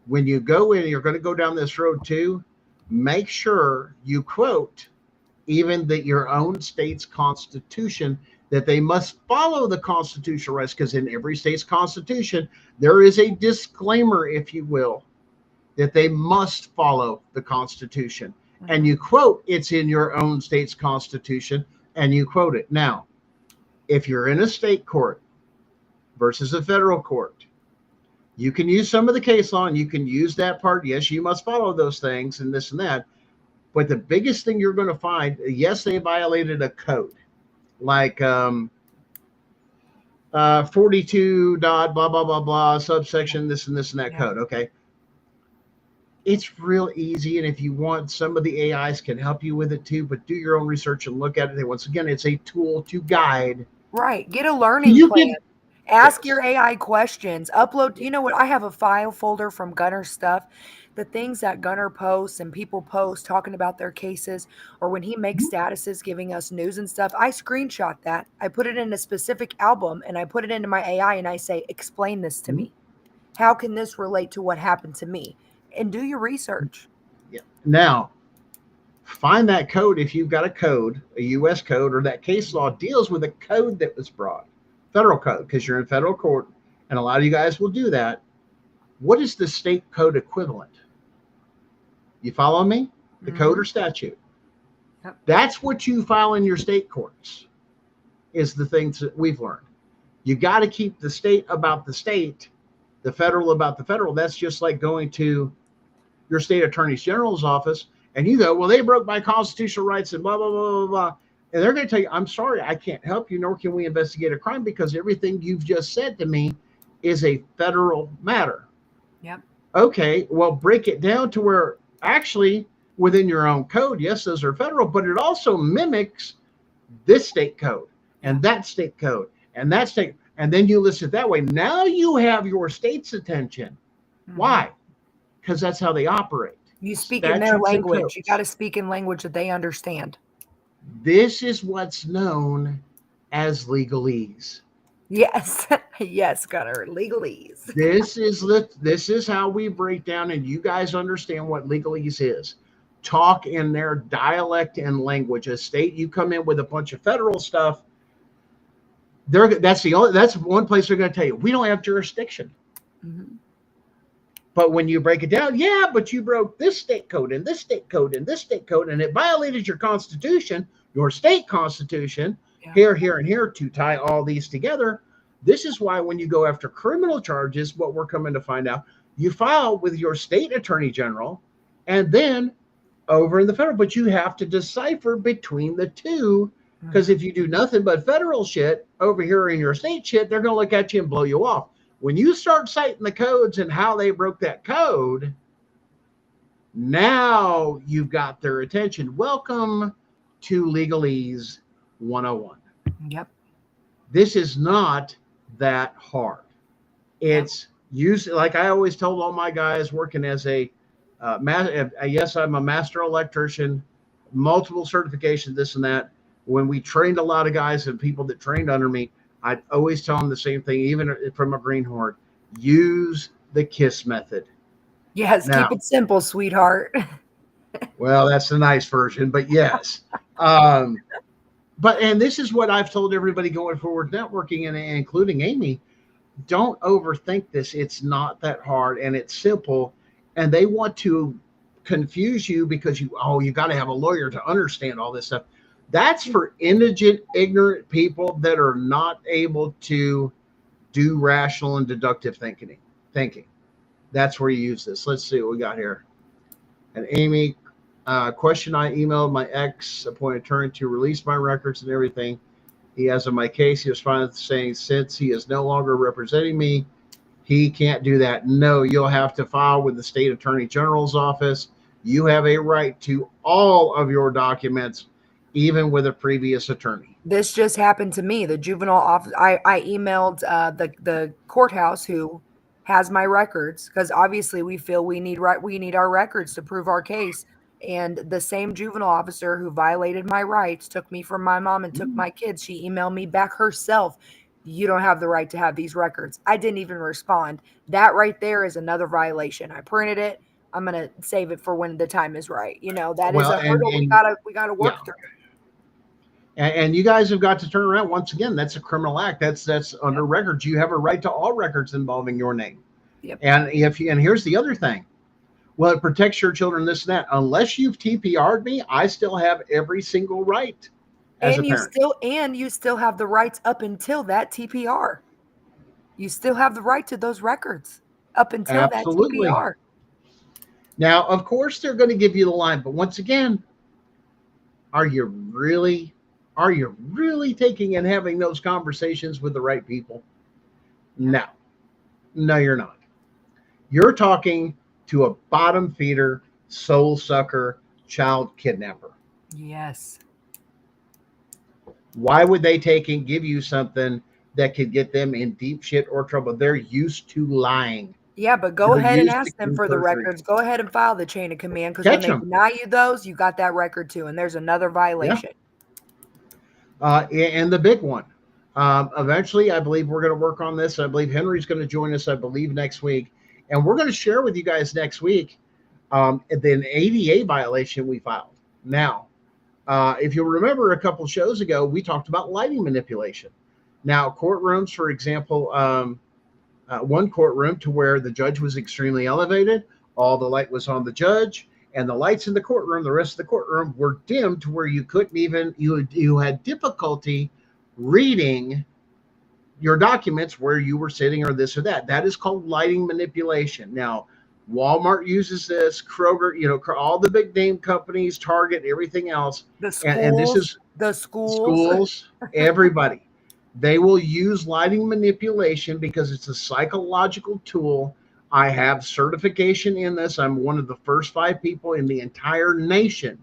When you go in, you're going to go down this road too. Make sure you quote even your own state's constitution that they must follow the constitutional rights, because in every state's constitution, there is a disclaimer, if you will, that they must follow the Constitution. And you quote, it's in your own state's Constitution, and you quote it. Now, if you're in a state court versus a federal court, you can use some of the case law and you can use that part. Yes, you must follow those things and this and that. But the biggest thing you're going to find, yes, they violated a code like 42 dot blah, blah, blah, blah, subsection, this and that code. Okay. It's real easy. And if you want, some of the AIs can help you with it too, but do your own research and look at it. And once again, it's a tool to guide. Right. Get a learning plan. Ask your AI questions. Upload. You know what? I have a file folder from Gunner's stuff. The things that Gunner posts and people post talking about their cases, or when he makes statuses giving us news and stuff, I screenshot that. I put it in a specific album and I put it into my AI and I say, explain this to me. How can this relate to what happened to me? And do your research. Yeah. Now, find that code. If you've got a code, a U.S. code, or that case law deals with a code that was brought, federal code, because you're in federal court, and a lot of you guys will do that. What is the state code equivalent? You follow me? The code or statute. Yep. That's what you file in your state courts, is the things that we've learned. You got to keep the state about the state, the federal about the federal. That's just like going to your state attorney general's office and you go, well, they broke my constitutional rights and blah, blah, blah, blah, blah. And they're going to tell you, I'm sorry, I can't help you, nor can we investigate a crime, because everything you've just said to me is a federal matter. Yep. Okay, well, break it down to where actually within your own code, yes, those are federal, but it also mimics this state code and that state code and that state. And then you list it that way. Now you have your state's attention. Why? Because that's how they operate. You speak in their language. You got to speak in language that they understand. This is what's known as legalese. Yes. Yes, Gunner. Legalese. This is how we break down, and you guys understand what legalese is. Talk in their dialect and language. A state, you come in with a bunch of federal stuff, that's one place they're going to tell you, we don't have jurisdiction. But when you break it down, yeah, but you broke this state code and this state code and this state code, and it violated your constitution, your state constitution, here, here, and here, to tie all these together. This is why when you go after criminal charges, what we're coming to find out, you file with your state attorney general and then over in the federal, but you have to decipher between the two, because if you do nothing but federal shit over here in your state shit, they're going to look at you and blow you off. When you start citing the codes and how they broke that code, now you've got their attention. Welcome to Legalese 101. Yep. This is not that hard. It's used, like I always told all my guys working as yes, I'm a master electrician, multiple certifications, this and that. When we trained a lot of guys and people that trained under me, I'd always tell them the same thing, even from a greenhorn. Use the KISS method. Yes, now, keep it simple, sweetheart. Well, that's the nice version, but yes. And this is what I've told everybody going forward networking, and including Amy. Don't overthink this. It's not that hard, and it's simple. And they want to confuse you because you got to have a lawyer to understand all this stuff. That's for indigent, ignorant people that are not able to do rational and deductive thinking. That's where you use this. Let's see what we got here. And Amy, question I emailed my ex-appointed attorney to release my records and everything. He has in my case. He responded saying, since he is no longer representing me, he can't do that. No, you'll have to file with the state attorney general's office. You have a right to all of your documents, even with a previous attorney. This just happened to me. The juvenile office, I emailed the courthouse who has my records, because obviously we feel we need our records to prove our case. And the same juvenile officer who violated my rights, took me from my mom and took my kids, she emailed me back herself, you don't have the right to have these records. I didn't even respond. That right there is another violation. I printed it. I'm going to save it for when the time is right. That is a hurdle we gotta work through. And you guys have got to turn around. Once again, that's a criminal act. That's under records. You have a right to all records involving your name. Yep. And here's the other thing. Well, it protects your children, this and that. Unless you've TPR'd me, I still have every single right as a parent. You still have the rights up until that TPR. You still have the right to those records up until Absolutely. that TPR. Now, of course, they're going to give you the line, but once again, are you really taking and having those conversations with the right people? No, you're not. You're talking to a bottom feeder, soul sucker, child kidnapper. Yes. Why would they take and give you something that could get them in deep shit or trouble? They're used to lying. Yeah, but go They're ahead and used to ask them for the perjury. records. Go ahead and file the chain of command, because when Catch they 'em. deny you those, you got that record too, and there's another violation. And the big one. Eventually, I believe we're going to work on this. I believe Henry's going to join us, I believe, next week. And we're going to share with you guys next week the ADA violation we filed. Now, if you'll remember a couple shows ago, we talked about lighting manipulation. Now, courtrooms, for example, one courtroom to where the judge was extremely elevated, all the light was on the judge, and the lights in the courtroom, the rest of the courtroom, were dimmed to where you couldn't even, you had difficulty reading your documents where you were sitting or this or that. That is called lighting manipulation. Now, Walmart uses this, Kroger, all the big name companies, Target, everything else. The schools, And this is the schools, everybody. They will use lighting manipulation because it's a psychological tool. I have certification in this. I'm one of the first 5 people in the entire nation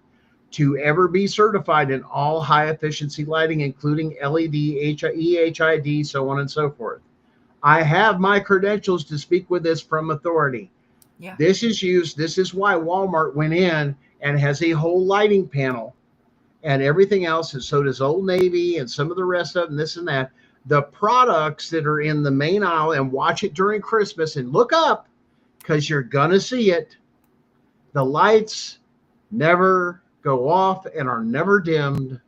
to ever be certified in all high efficiency lighting, including LED, EHID, so on and so forth. I have my credentials to speak with this from authority. Yeah. This is used. This is why Walmart went in and has a whole lighting panel and everything else. And so does Old Navy and some of the rest of them, this and that. The products that are in the main aisle, and watch it during Christmas and look up because you're going to see it. The lights never go off and are never dimmed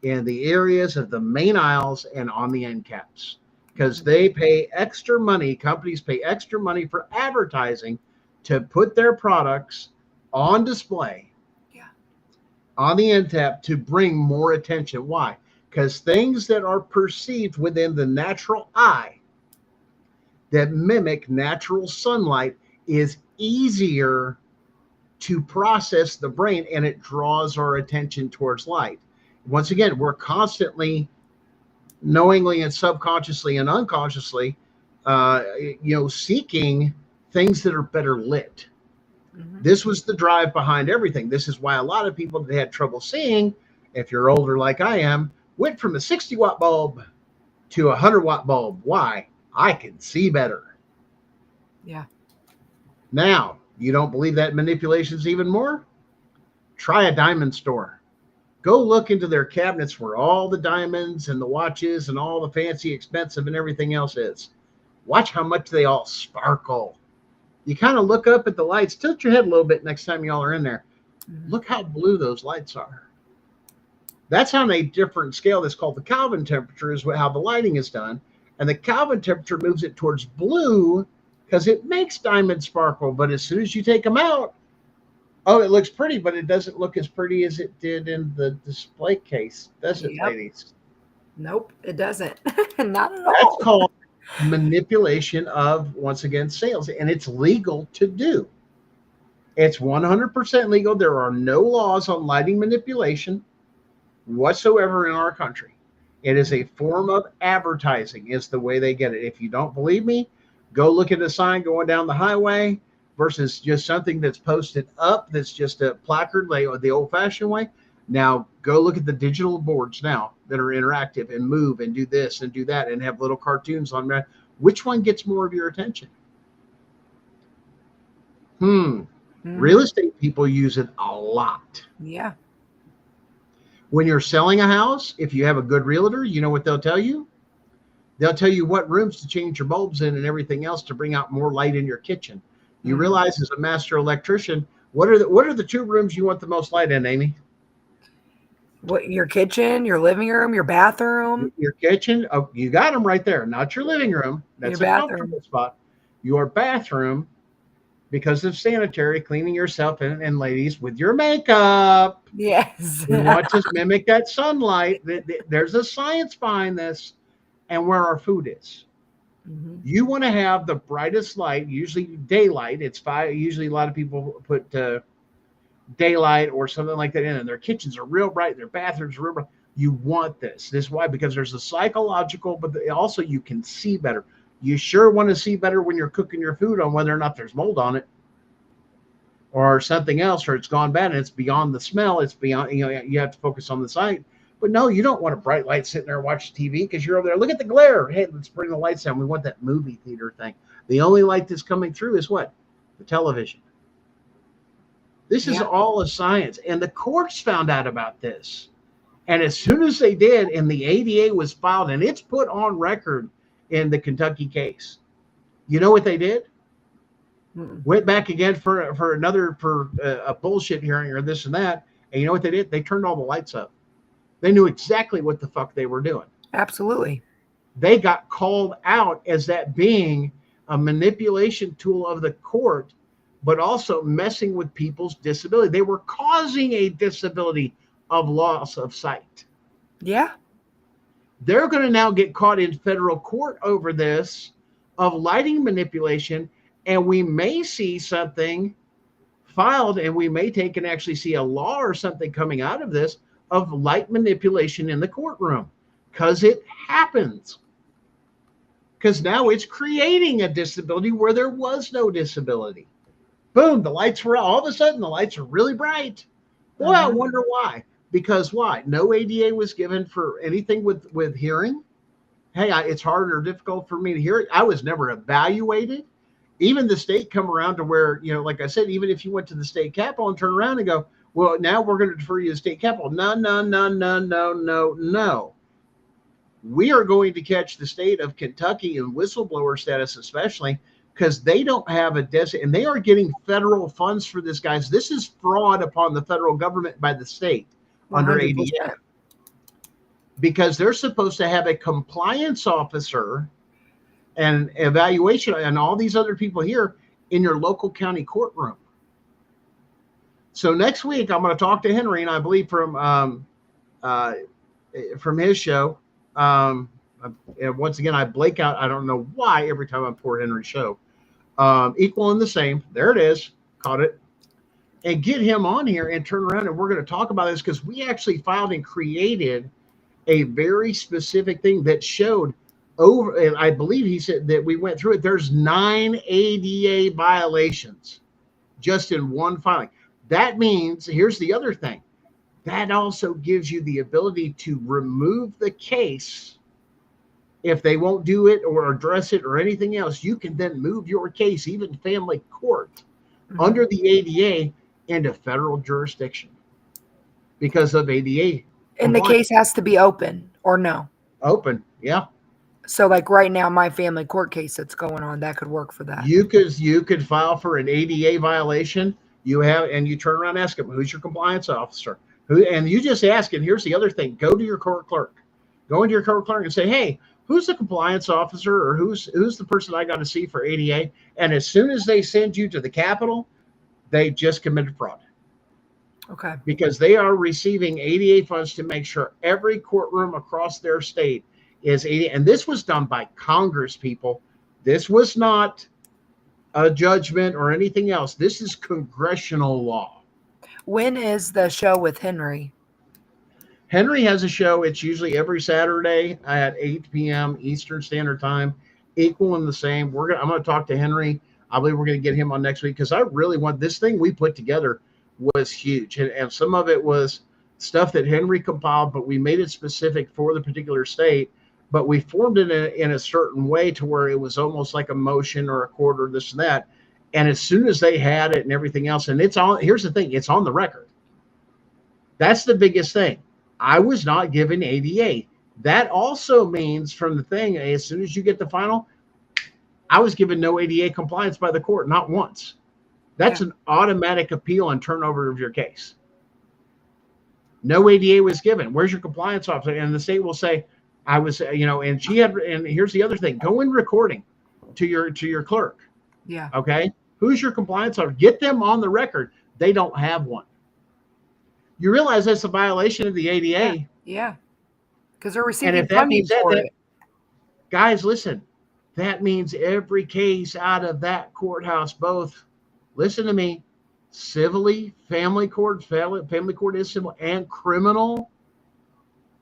in the areas of the main aisles and on the end caps because they pay extra money. Companies pay extra money for advertising to put their products on display on the end cap to bring more attention. Why? Because things that are perceived within the natural eye that mimic natural sunlight is easier to process the brain, and it draws our attention towards light. Once again, we're constantly, knowingly and subconsciously and unconsciously, seeking things that are better lit. This was the drive behind everything. This is why a lot of people that had trouble seeing, if you're older like I am, went from a 60-watt bulb to a 100-watt bulb. Why? I can see better. Yeah. Now, you don't believe that manipulation's even more? Try a diamond store. Go look into their cabinets where all the diamonds and the watches and all the fancy, expensive and everything else is. Watch how much they all sparkle. You kind of look up at the lights, tilt your head a little bit next time y'all are in there. Look how blue those lights are. That's on a different scale. That's called the Kelvin temperature, is how the lighting is done. And the Kelvin temperature moves it towards blue because it makes diamonds sparkle. But as soon as you take them out, oh, it looks pretty, but it doesn't look as pretty as it did in the display case, does it, ladies? Nope, it doesn't. Not at all. That's called manipulation of, once again, sales, and it's legal to do. It's 100% legal. There are no laws on lighting manipulation whatsoever in our country. It is a form of advertising, is the way they get it. If you don't believe me, go look at a sign going down the highway versus just something that's posted up that's just a placard like the old-fashioned way. Now, go look at the digital boards now that are interactive and move and do this and do that and have little cartoons on there. Which one gets more of your attention? Real estate people use it a lot. Yeah. When you're selling a house, if you have a good realtor, you know what they'll tell you? They'll tell you what rooms to change your bulbs in and everything else to bring out more light in your kitchen. You realize, as a master electrician, what are the 2 rooms you want the most light in, Amy? What, your kitchen, your living room, your bathroom? Your kitchen. Oh, you got them right there. Not your living room. Your That's a bathroom. comfortable spot. Your bathroom, because of sanitary, cleaning yourself and ladies with your makeup. Yes. We want to mimic that sunlight. There's a science behind this, and where our food is. Mhm. You want to have the brightest light, usually daylight. It's fine. Usually, a lot of people put daylight or something like that in, and their kitchens are real bright, their bathrooms are real bright. You want this. This is why, because there's a psychological, but also you can see better. You sure want to see better when you're cooking your food on whether or not there's mold on it or something else, or it's gone bad and it's beyond the smell. It's beyond, you have to focus on the sight. But no, you don't want a bright light sitting there watching TV because you're over there. Look at the glare. Hey, let's bring the lights down. We want that movie theater thing. The only light that's coming through is what? The television. This is all a science. And the courts found out about this. And as soon as they did, and the ADA was filed, and it's put on record in the Kentucky case, you know what they did? Went back again for a bullshit hearing or this and that. And you know what they did? They turned all the lights up. They knew exactly what the fuck they were doing. Absolutely. They got called out as that being a manipulation tool of the court, but also messing with people's disability. They were causing a disability of loss of sight. Yeah. They're going to now get caught in federal court over this of lighting manipulation, and we may see something filed, and we may take and actually see a law or something coming out of this of light manipulation in the courtroom, because it happens. Because now it's creating a disability where there was no disability. Boom, the lights were all of a sudden the lights are really bright. Boy, I wonder why. Because why? No ADA was given for anything with hearing. Hey, it's hard or difficult for me to hear it. I was never evaluated. Even the state come around to where, like I said, even if you went to the state capitol and turn around and go, well, now we're going to defer you to the state capitol. No, no, no, no, no, no, no. We are going to catch the state of Kentucky in whistleblower status, especially because they don't have a and they are getting federal funds for this, guys. This is fraud upon the federal government by the state 100%. Under ADA, because they're supposed to have a compliance officer and evaluation and all these other people here in your local county courtroom. So next week I'm going to talk to Henry, and I believe from his show. And once again, I blank out. I don't know why every time I'm poor Henry's show. Equal and the same. There it is. Caught it. And get him on here and turn around, and we're going to talk about this because we actually filed and created a very specific thing that showed over, and I believe he said that we went through it. There's 9 ADA violations just in one filing. That means, here's the other thing. That also gives you the ability to remove the case. If they won't do it or address it or anything else, you can then move your case, even family court, under the ADA into federal jurisdiction because of ADA. And the case has to be open or no? Open, yeah. So like right now, my family court case that's going on, that could work for that. You could file for an ADA violation. And you turn around and ask them, who's your compliance officer? And you just ask, and here's the other thing, go to your court clerk. Go into your court clerk and say, hey, who's the compliance officer, or who's the person I got to see for ADA? And as soon as they send you to the Capitol, they just committed fraud. Okay. Because they are receiving ADA funds to make sure every courtroom across their state is ADA. And this was done by Congress, people. This was not a judgment or anything else. This is congressional law. When is the show with Henry? Henry has a show. It's usually every Saturday at 8 p.m. Eastern Standard Time, equal and the same. I'm going to talk to Henry. I believe we're going to get him on next week because I really want this thing we put together was huge. And some of it was stuff that Henry compiled, but we made it specific for the particular state. But we formed it in a certain way to where it was almost like a motion or a court or this and that. And as soon as they had it and everything else, and here's the thing, it's on the record. That's the biggest thing. I was not given ADA. That also means from the thing, as soon as you get the final, I was given no ADA compliance by the court, not once. That's an automatic appeal and turnover of your case. No ADA was given. Where's your compliance officer? And the state will say, I was, and she had, and here's the other thing, go in recording to your clerk. Yeah. Okay. Who's your compliance officer? Get them on the record. They don't have one. You realize that's a violation of the ADA. Yeah. Because they're And receiving if that funding means that, for it. guys, listen, that means every case out of that courthouse, both, listen to me, civilly, family court is civil, and criminal,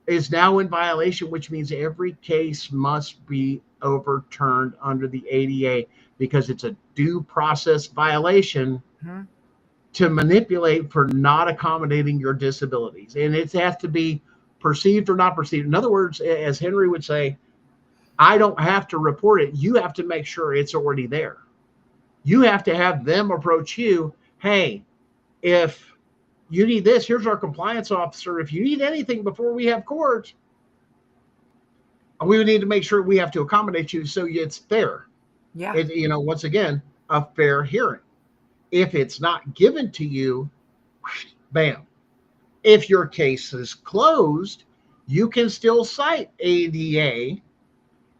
is now in violation, which means every case must be overturned under the ADA because it's a due process violation to manipulate for not accommodating your disabilities. And it has to be perceived or not perceived. In other words, as Henry would say, I don't have to report it. You have to make sure it's already there. You have to have them approach you. Hey, if you need this, here's our compliance officer. If you need anything before we have court, we would need to make sure we have to accommodate you so it's fair. Yeah. Once again, a fair hearing. If it's not given to you, bam. If your case is closed, you can still cite ADA.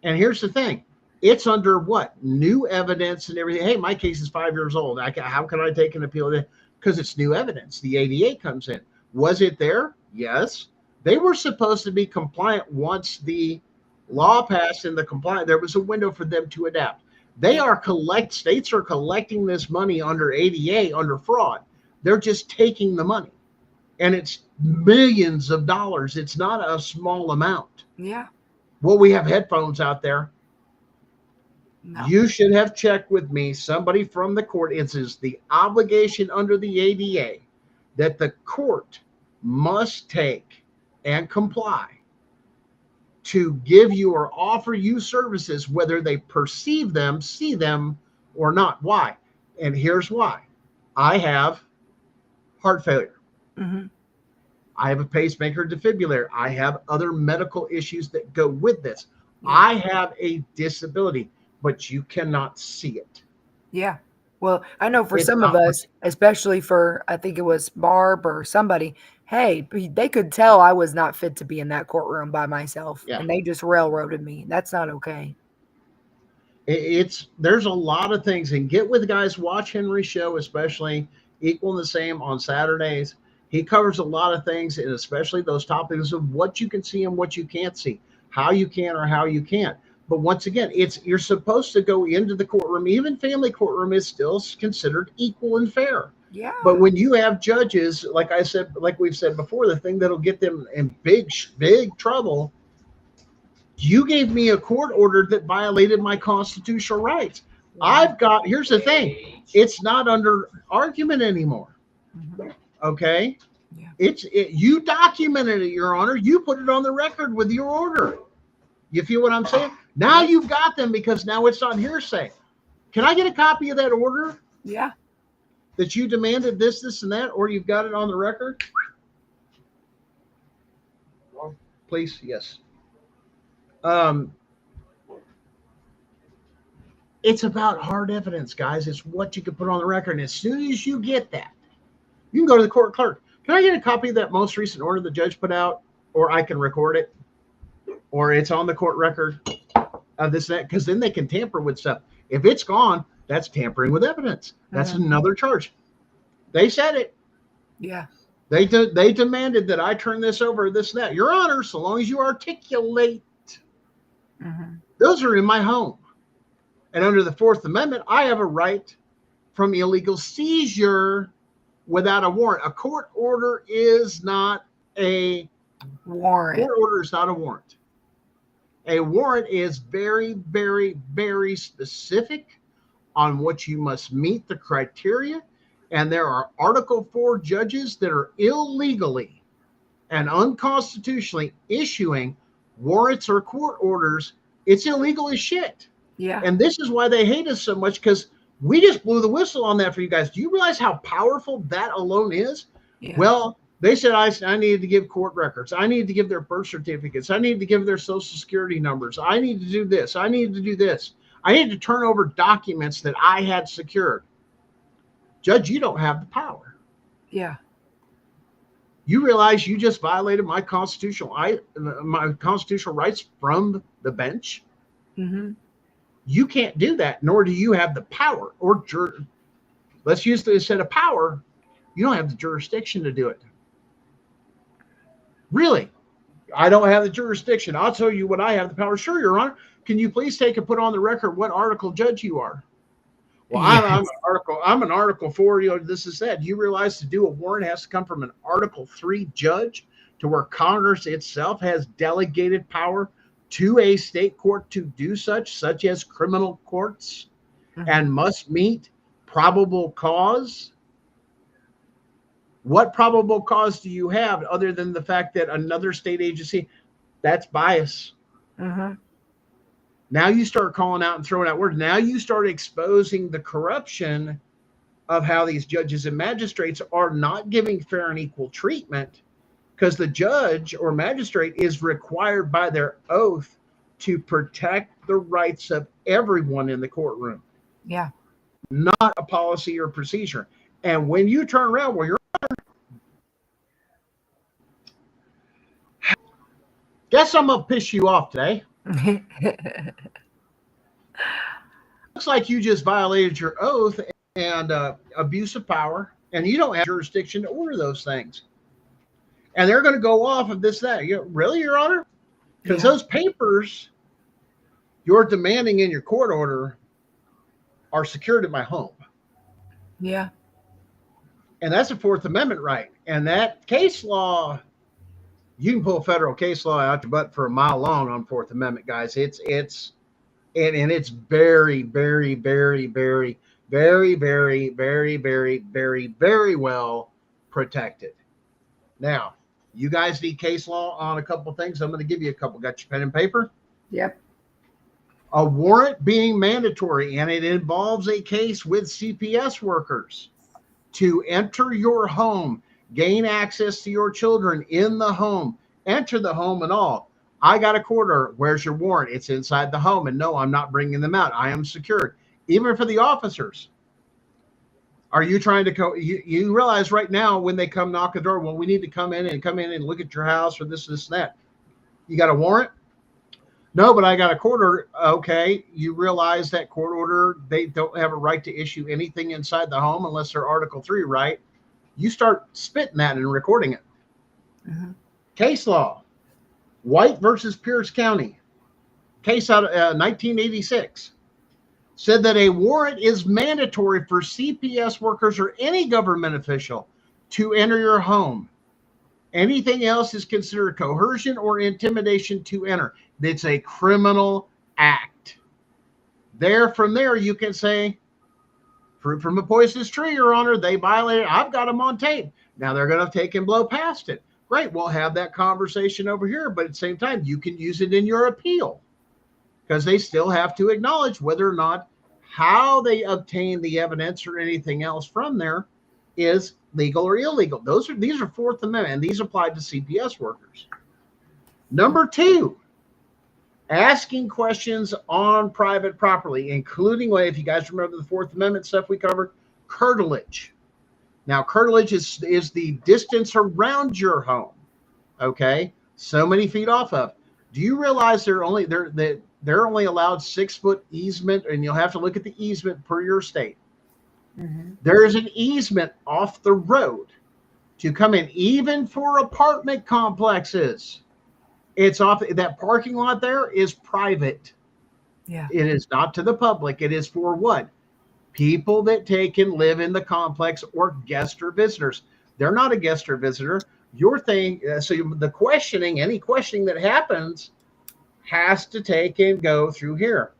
And here's the thing. It's under what? New evidence and everything. Hey, my case is 5 years old. How can I take an appeal? Because it's new evidence. The ADA comes in. Was it there? Yes. They were supposed to be compliant once the law passed and there was a window for them to adapt. States are collecting this money under ADA, under fraud. They're just taking the money. And it's millions of dollars. It's not a small amount. Yeah. Well, we have headphones out there. No. You should have checked with me, somebody from the court. It is the obligation under the ADA that the court must take and comply to give you or offer you services, whether they perceive them, see them, or not. Why? And here's why. I have heart failure. I have a pacemaker defibrillator. I have other medical issues that go with this. I have a disability, but you cannot see it. Yeah. Well, I know for some of us, especially for, I think it was Barb or somebody, hey, they could tell I was not fit to be in that courtroom by myself. Yeah. And they just railroaded me. That's not okay. There's a lot of things. And get with guys, watch Henry's show, especially Equal and the Same on Saturdays. He covers a lot of things, and especially those topics of what you can see and what you can't see, how you can or how you can't. But once again, you're supposed to go into the courtroom. Even family courtroom is still considered equal and fair. Yeah. But when you have judges, like we've said before, the thing that'll get them in big trouble, you gave me a court order that violated my constitutional rights. Here's the thing. It's not under argument anymore. Okay. Yeah. You documented it, Your Honor. You put it on the record with your order. You feel what I'm saying? Now you've got them because now it's not hearsay. Can I get a copy of that order? Yeah. That you demanded this, and that, or you've got it on the record? Please, yes. It's about hard evidence, guys. It's what you can put on the record. And as soon as you get that, you can go to the court clerk. Can I get a copy of that most recent order the judge put out? Or I can record it. Or it's on the court record of this and that. Because then they can tamper with stuff. If it's gone, that's tampering with evidence. That's another charge. They said it. Yeah. They demanded that I turn this over, this and that. Your Honor, so long as you articulate. Those are in my home. And under the Fourth Amendment, I have a right from illegal seizure without a warrant. A court order is not a warrant. Court order is not a warrant. A warrant is very, very, very specific on what you must meet the criteria. And there are Article 4 judges that are illegally and unconstitutionally issuing warrants or court orders. It's illegal as shit. Yeah. And this is why they hate us so much, because we just blew the whistle on that for you guys. Do you realize how powerful that alone is? Yeah. Well, they said I needed to give court records. I needed to give their birth certificates. I needed to give their social security numbers. I need to do this. I need to do this. I need to turn over documents that I had secured. Judge, you don't have the power. Yeah. You realize you just violated my constitutional rights from the bench? Mm-hmm. You can't do that, nor do you have the power or let's use the instead of power, you don't have the jurisdiction to do it. Really? I don't have the jurisdiction. I'll tell you what I have the power. Sure, Your Honor. Can you please take and put on the record what article judge you are? Well, Yes. I'm an Article 4, this is that. You realize to do a warrant has to come from an Article 3 judge, to where Congress itself has delegated power to a state court to do such as criminal courts, Mm-hmm. and must meet probable cause. What probable cause do you have other than the fact that another state agency, that's bias? Mm-hmm. Now you start calling out and throwing out words. Now you start exposing the corruption of how these judges and magistrates are not giving fair and equal treatment, because the judge or magistrate is required by their oath to protect the rights of everyone in the courtroom, Yeah. not a policy or procedure. And when you turn around, well, you're guess I'm gonna piss you off today. Looks like you just violated your oath and abuse of power, and you don't have jurisdiction to order those things. And they're going to go off of this, that. Really, Your Honor? Because Yeah. those papers you're demanding in your court order are secured at my home. Yeah. And that's a Fourth Amendment right. And that case law, you can pull federal case law out your butt for a mile long on Fourth Amendment, guys. It's very, very, very, very, very, very, very, very, very, very well protected. Now, you guys need case law on a couple of things. I'm going to give you a couple. Got your pen and paper? Yep. A warrant being mandatory, and it involves a case with CPS workers to enter your home, gain access to your children in the home, enter the home and all. I got a court order. Where's your warrant? It's inside the home. And no, I'm not bringing them out. I am secured. Even for the officers. Are you trying to you realize right now when they come knock the door, well, we need to come in and look at your house or this, and that. You got a warrant? No, but I got a court order. Okay. You realize that court order, they don't have a right to issue anything inside the home unless they're Article 3, right? You start spitting that and recording it. Mm-hmm. Case law. White versus Pierce County. Case out of 1986. Said that a warrant is mandatory for CPS workers or any government official to enter your home. Anything else is considered coercion or intimidation to enter. It's a criminal act. From there, you can say, fruit from a poisonous tree, Your Honor, they violated. I've got them on tape. Now they're going to take and blow past it. Great, we'll have that conversation over here, but at the same time, you can use it in your appeal, because they still have to acknowledge whether or not how they obtain the evidence or anything else from there is legal or illegal. These are Fourth Amendment, and these apply to CPS workers. Number 2, asking questions on private property, including, if you guys remember the Fourth Amendment stuff we covered, curtilage. Now, curtilage is the distance around your home. Okay, so many feet off of. Do you realize they're only allowed 6-foot easement, and you'll have to look at the easement per your state. Mm-hmm. There is an easement off the road to come in, even for apartment complexes. It's off that parking lot. There is private. Yeah, it is not to the public. It is for what? People that take and live in the complex, or guests or visitors. They're not a guest or visitor. Your thing. So the questioning, any questioning that happens, has to take and go through here.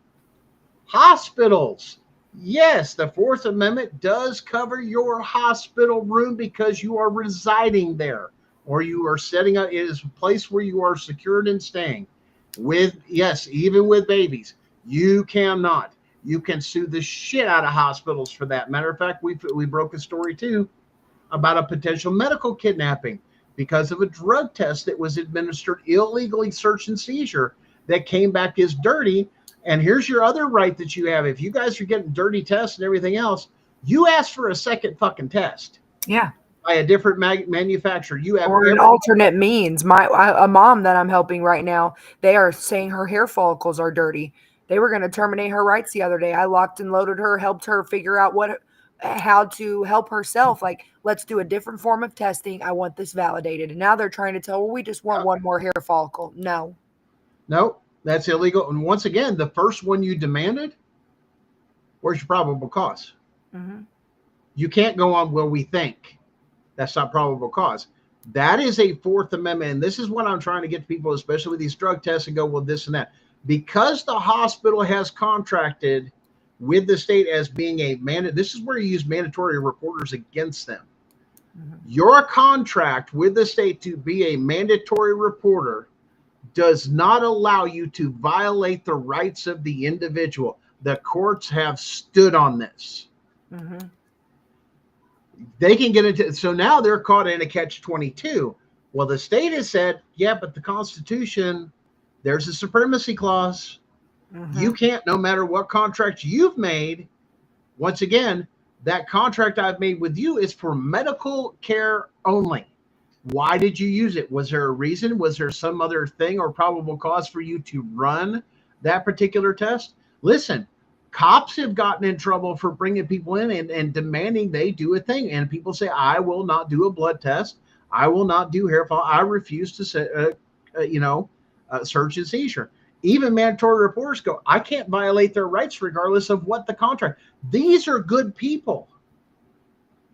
Hospitals. Yes, the Fourth Amendment does cover your hospital room because you are residing there, or you are setting up. It is a place where you are secured and staying. Even with babies, you cannot. You can sue the shit out of hospitals for that. Matter of fact, we broke a story too about a potential medical kidnapping because of a drug test that was administered illegally, search and seizure, that came back as dirty. And here's your other right that you have. If you guys are getting dirty tests and everything else, you ask for a second fucking test. Yeah. by a different manufacturer. You have Or an alternate means. A mom that I'm helping right now, they are saying her hair follicles are dirty. They were going to terminate her rights the other day. I locked and loaded her, helped her figure out how to help herself. Like, let's do a different form of testing. I want this validated. And now they're trying to tell, well, we just want one more hair follicle. No. No, that's illegal. And once again, the first one you demanded, where's your probable cause? Mm-hmm. You can't go on, well, we think. That's not probable cause. That is a Fourth Amendment. And this is what I'm trying to get to people, especially with these drug tests, and go, well, this and that. Because the hospital has contracted with the state as being a this is where you use mandatory reporters against them. Mm-hmm. Your contract with the state to be a mandatory reporter does not allow you to violate the rights of the individual. The courts have stood on this. Mm-hmm. They can get into, so now they're caught in a catch-22. Well, the state has said, yeah, but the Constitution, there's a supremacy clause. Mm-hmm. You can't, no matter what contract you've made, once again, that contract I've made with you is for medical care only. Why did you use it? Was there a reason? Was there some other thing or probable cause for you to run that particular test? Listen, cops have gotten in trouble for bringing people in and demanding they do a thing. And people say, I will not do a blood test. I will not do hair follicle. I refuse to say, search and seizure. Even mandatory reporters go, I can't violate their rights regardless of what the contract. These are good people.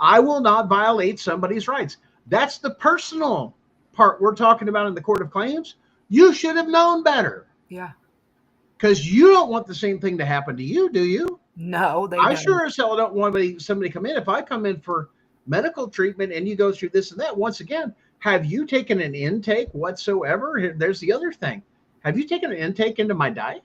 I will not violate somebody's rights. That's the personal part we're talking about in the Court of Claims. You should have known better. Yeah. Because you don't want the same thing to happen to you, do you? No, they I don't. sure as hell don't want somebody to come in. If I come in for medical treatment and you go through this and that, once again, have you taken an intake whatsoever? There's the other thing. Have you taken an intake into my diet?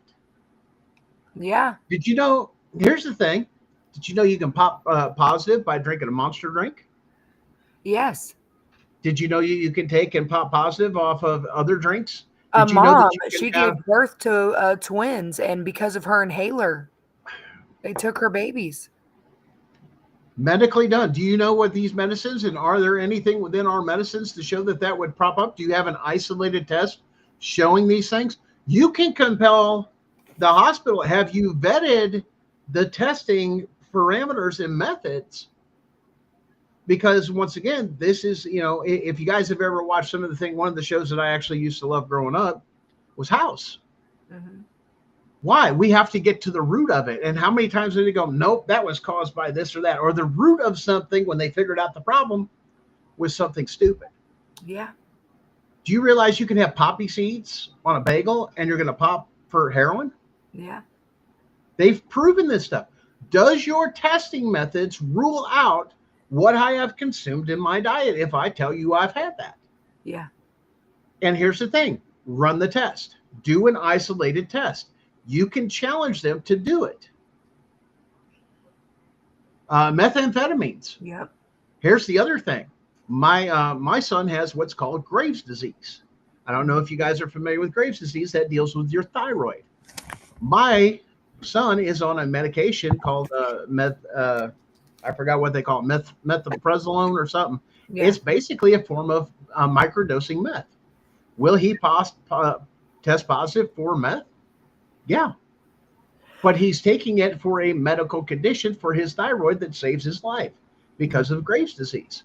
Yeah. Did you know, here's the thing. Did you know you can pop positive by drinking a Monster drink? Yes. Did you know you can take and pop positive off of other drinks? A mom, she gave birth to twins, and because of her inhaler, they took her babies. Medically done. Do you know what these medicines, and are there anything within our medicines to show that would prop up? Do you have an isolated test showing these things? You can compel the hospital. Have you vetted the testing parameters and methods? Because once again, this is, if you guys have ever watched some of the one of the shows that I actually used to love growing up was House. Mm-hmm. Why? We have to get to the root of it. And how many times did they go, nope, that was caused by this or that, or the root of something when they figured out the problem was something stupid. Yeah. Do you realize you can have poppy seeds on a bagel and you're going to pop for heroin? Yeah. They've proven this stuff. Does your testing methods rule out what I have consumed in my diet if I tell you I've had that? Yeah. And here's the thing. Run the test. Do an isolated test. You can challenge them to do it. Methamphetamines. Yep. Here's the other thing. My son has what's called Graves' disease. I don't know if you guys are familiar with Graves' disease. That deals with your thyroid. My son is on a medication called I forgot what they call it, methylprednisolone or something. Yeah. It's basically a form of microdosing meth. Will he test positive for meth? Yeah. But he's taking it for a medical condition for his thyroid that saves his life because of Graves' disease.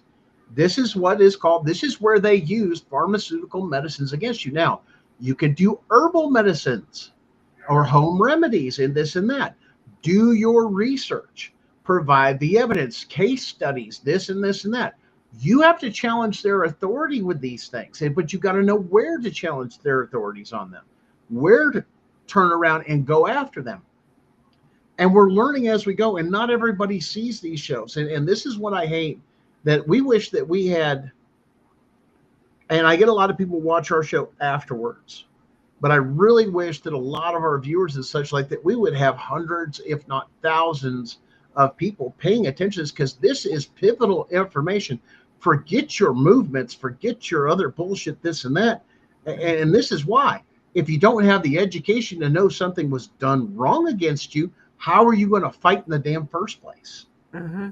This is where they use pharmaceutical medicines against you. Now, you can do herbal medicines or home remedies and this and that. Do your research. Provide the evidence, case studies, this and this and that. You have to challenge their authority with these things, but you got to know where to challenge their authorities on them, where to turn around and go after them. And we're learning as we go, and not everybody sees these shows. And this is what I hate, that we wish that we had, and I get a lot of people watch our show afterwards, but I really wish that a lot of our viewers and such like that, we would have hundreds, if not thousands, of people paying attention, because this is pivotal information. Forget your movements, forget your other bullshit, this and that. And this is why. If you don't have the education to know something was done wrong against you, how are you going to fight in the damn first place? Mm-hmm.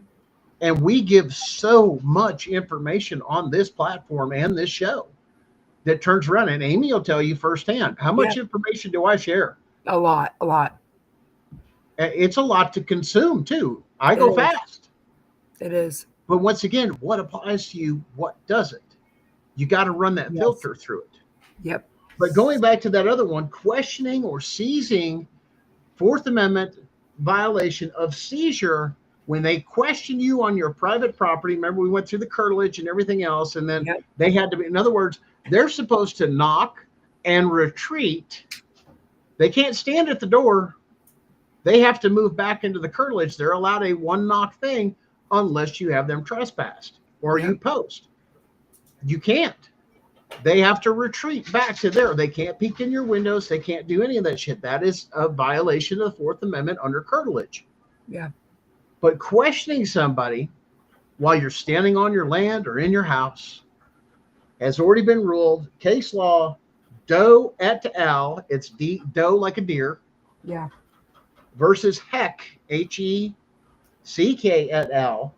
And we give so much information on this platform and this show that turns around. And Amy will tell you firsthand, how much information do I share? A lot, a lot. It's a lot to consume too. I go fast. It is. But once again, what applies to you, what doesn't? You got to run that filter through it. Yep. But going back to that other one, questioning or seizing, Fourth Amendment violation of seizure, when they question you on your private property. Remember, we went through the curtilage and everything else, and then they had to be, in other words, they're supposed to knock and retreat. They can't stand at the door. They have to move back into the curtilage. They're allowed a one knock thing unless you have them trespassed or you post. You can't. They have to retreat back to there. They can't peek in your windows. They can't do any of that shit. That is a violation of the Fourth Amendment under curtilage. Yeah. But questioning somebody while you're standing on your land or in your house has already been ruled. Case law, Doe et al. It's Doe like a deer. Yeah. Versus Heck, Heck et al.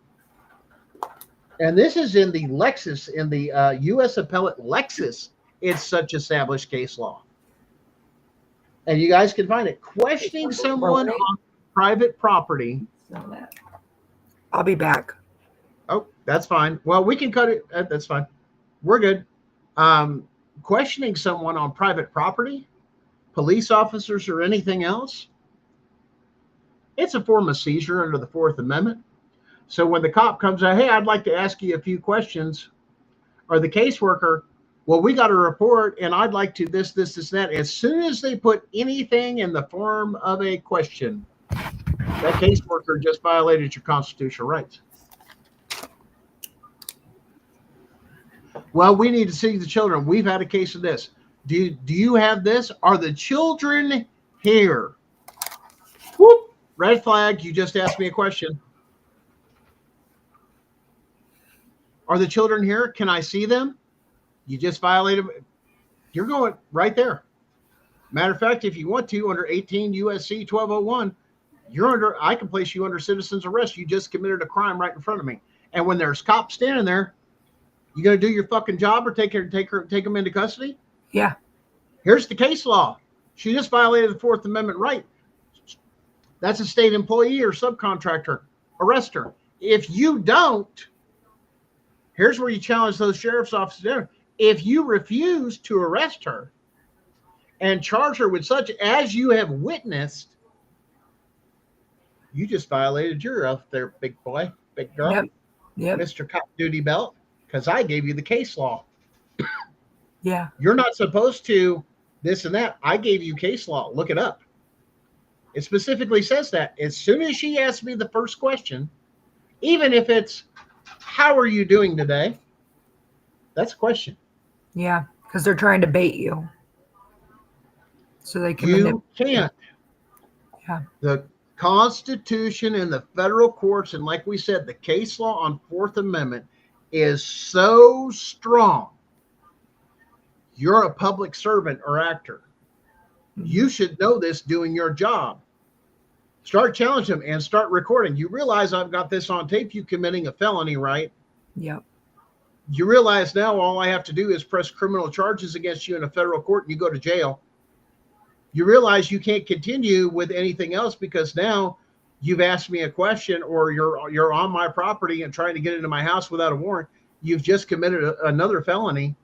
And this is in the Lexis, in the U.S. Appellate Lexis. It's such established case law. And you guys can find it. Questioning someone on private property. I'll be back. Oh, that's fine. Well, we can cut it. That's fine. We're good. Questioning someone on private property, police officers or anything else, it's a form of seizure under the Fourth Amendment. So when the cop comes out, hey, I'd like to ask you a few questions, or the caseworker, well, we got a report and I'd like to this, that. As soon as they put anything in the form of a question, that caseworker just violated your constitutional rights. Well, we need to see the children. We've had a case of this. Do you have this? Are the children here? Whoop, red flag. You just asked me a question. Are the children here? Can I see them? You just violated. You're going right there. Matter of fact, if you want to, under 18 USC 1201, I can place you under citizen's arrest. You just committed a crime right in front of me. And when there's cops standing there, you gonna do your fucking job or take them into custody? Yeah. Here's the case law. She just violated the Fourth Amendment right. That's a state employee or subcontractor. Arrest her. If you don't, here's where you challenge those sheriff's officers. If you refuse to arrest her and charge her with such as you have witnessed, you just violated your oath there, big boy, big girl, Mr. Cop Duty Belt, because I gave you the case law. Yeah. You're not supposed to this and that. I gave you case law. Look it up. It specifically says that. As soon as she asked me the first question, even if it's, how are you doing today? That's a question. Yeah, because they're trying to bait you. So they can. You can't. Yeah. The Constitution and the federal courts, and like we said, the case law on Fourth Amendment is so strong. You're a public servant or actor. You should know this doing your job. Start challenging them and start recording. You realize I've got this on tape, you committing a felony, right? Yep. You realize now all I have to do is press criminal charges against you in a federal court and you go to jail. You realize you can't continue with anything else because now you've asked me a question or you're on my property and trying to get into my house without a warrant. You've just committed another felony,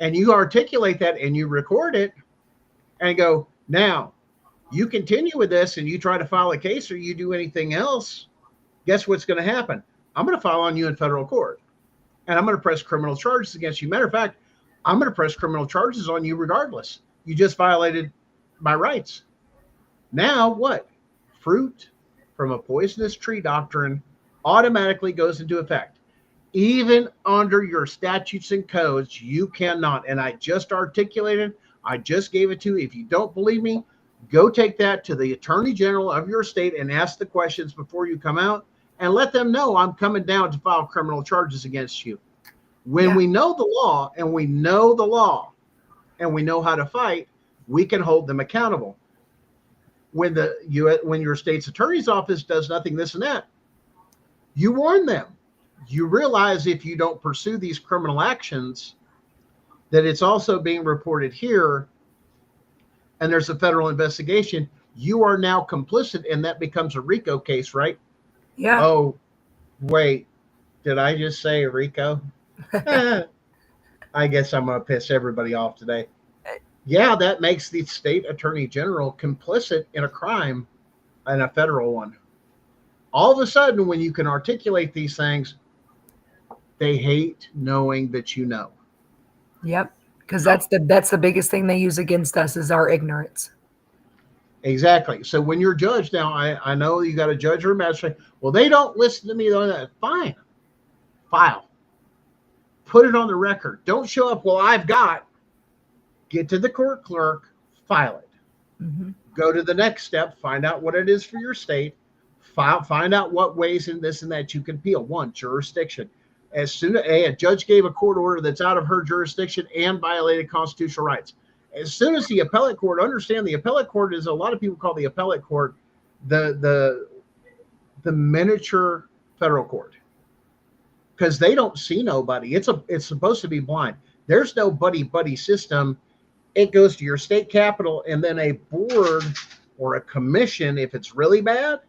and you articulate that and you record it and go, now you continue with this and you try to file a case or you do anything else, guess what's going to happen? I'm going to file on you in federal court and I'm going to press criminal charges against you. Matter of fact, I'm going to press criminal charges on you regardless. You just violated my rights. Now what? Fruit from a poisonous tree doctrine automatically goes into effect. Even under your statutes and codes, you cannot. And I just articulated, I just gave it to you. If you don't believe me, go take that to the attorney general of your state and ask the questions before you come out and let them know I'm coming down to file criminal charges against you. When we know the law and we know the law and we know how to fight, we can hold them accountable. When your state's attorney's office does nothing, this and that, You warn them. You realize if you don't pursue these criminal actions, that it's also being reported here, and there's a federal investigation. You are now complicit, and that becomes a RICO case, right? Yeah. Oh, wait, did I just say RICO? I guess I'm going to piss everybody off today. Yeah, that makes the state attorney general complicit in a crime and a federal one. All of a sudden, when you can articulate these things, they hate knowing that you know. Yep. Because that's the biggest thing they use against us is our ignorance. Exactly. So when you're judged now, I know you got a judge or a magistrate. Well, they don't listen to me. Fine. File. Put it on the record. Don't show up. Well, I've got. Get to the court clerk. File it. Mm-hmm. Go to the next step. Find out what it is for your state. Find out what ways in this and that you can appeal. One, jurisdiction. As soon as a judge gave a court order that's out of her jurisdiction and violated constitutional rights, as soon as the appellate court, understand the appellate court is, a lot of people call the appellate court the miniature federal court, because they don't see nobody. It's supposed to be blind. There's no buddy system. It goes to your state capital, and then a board or a commission if it's really bad.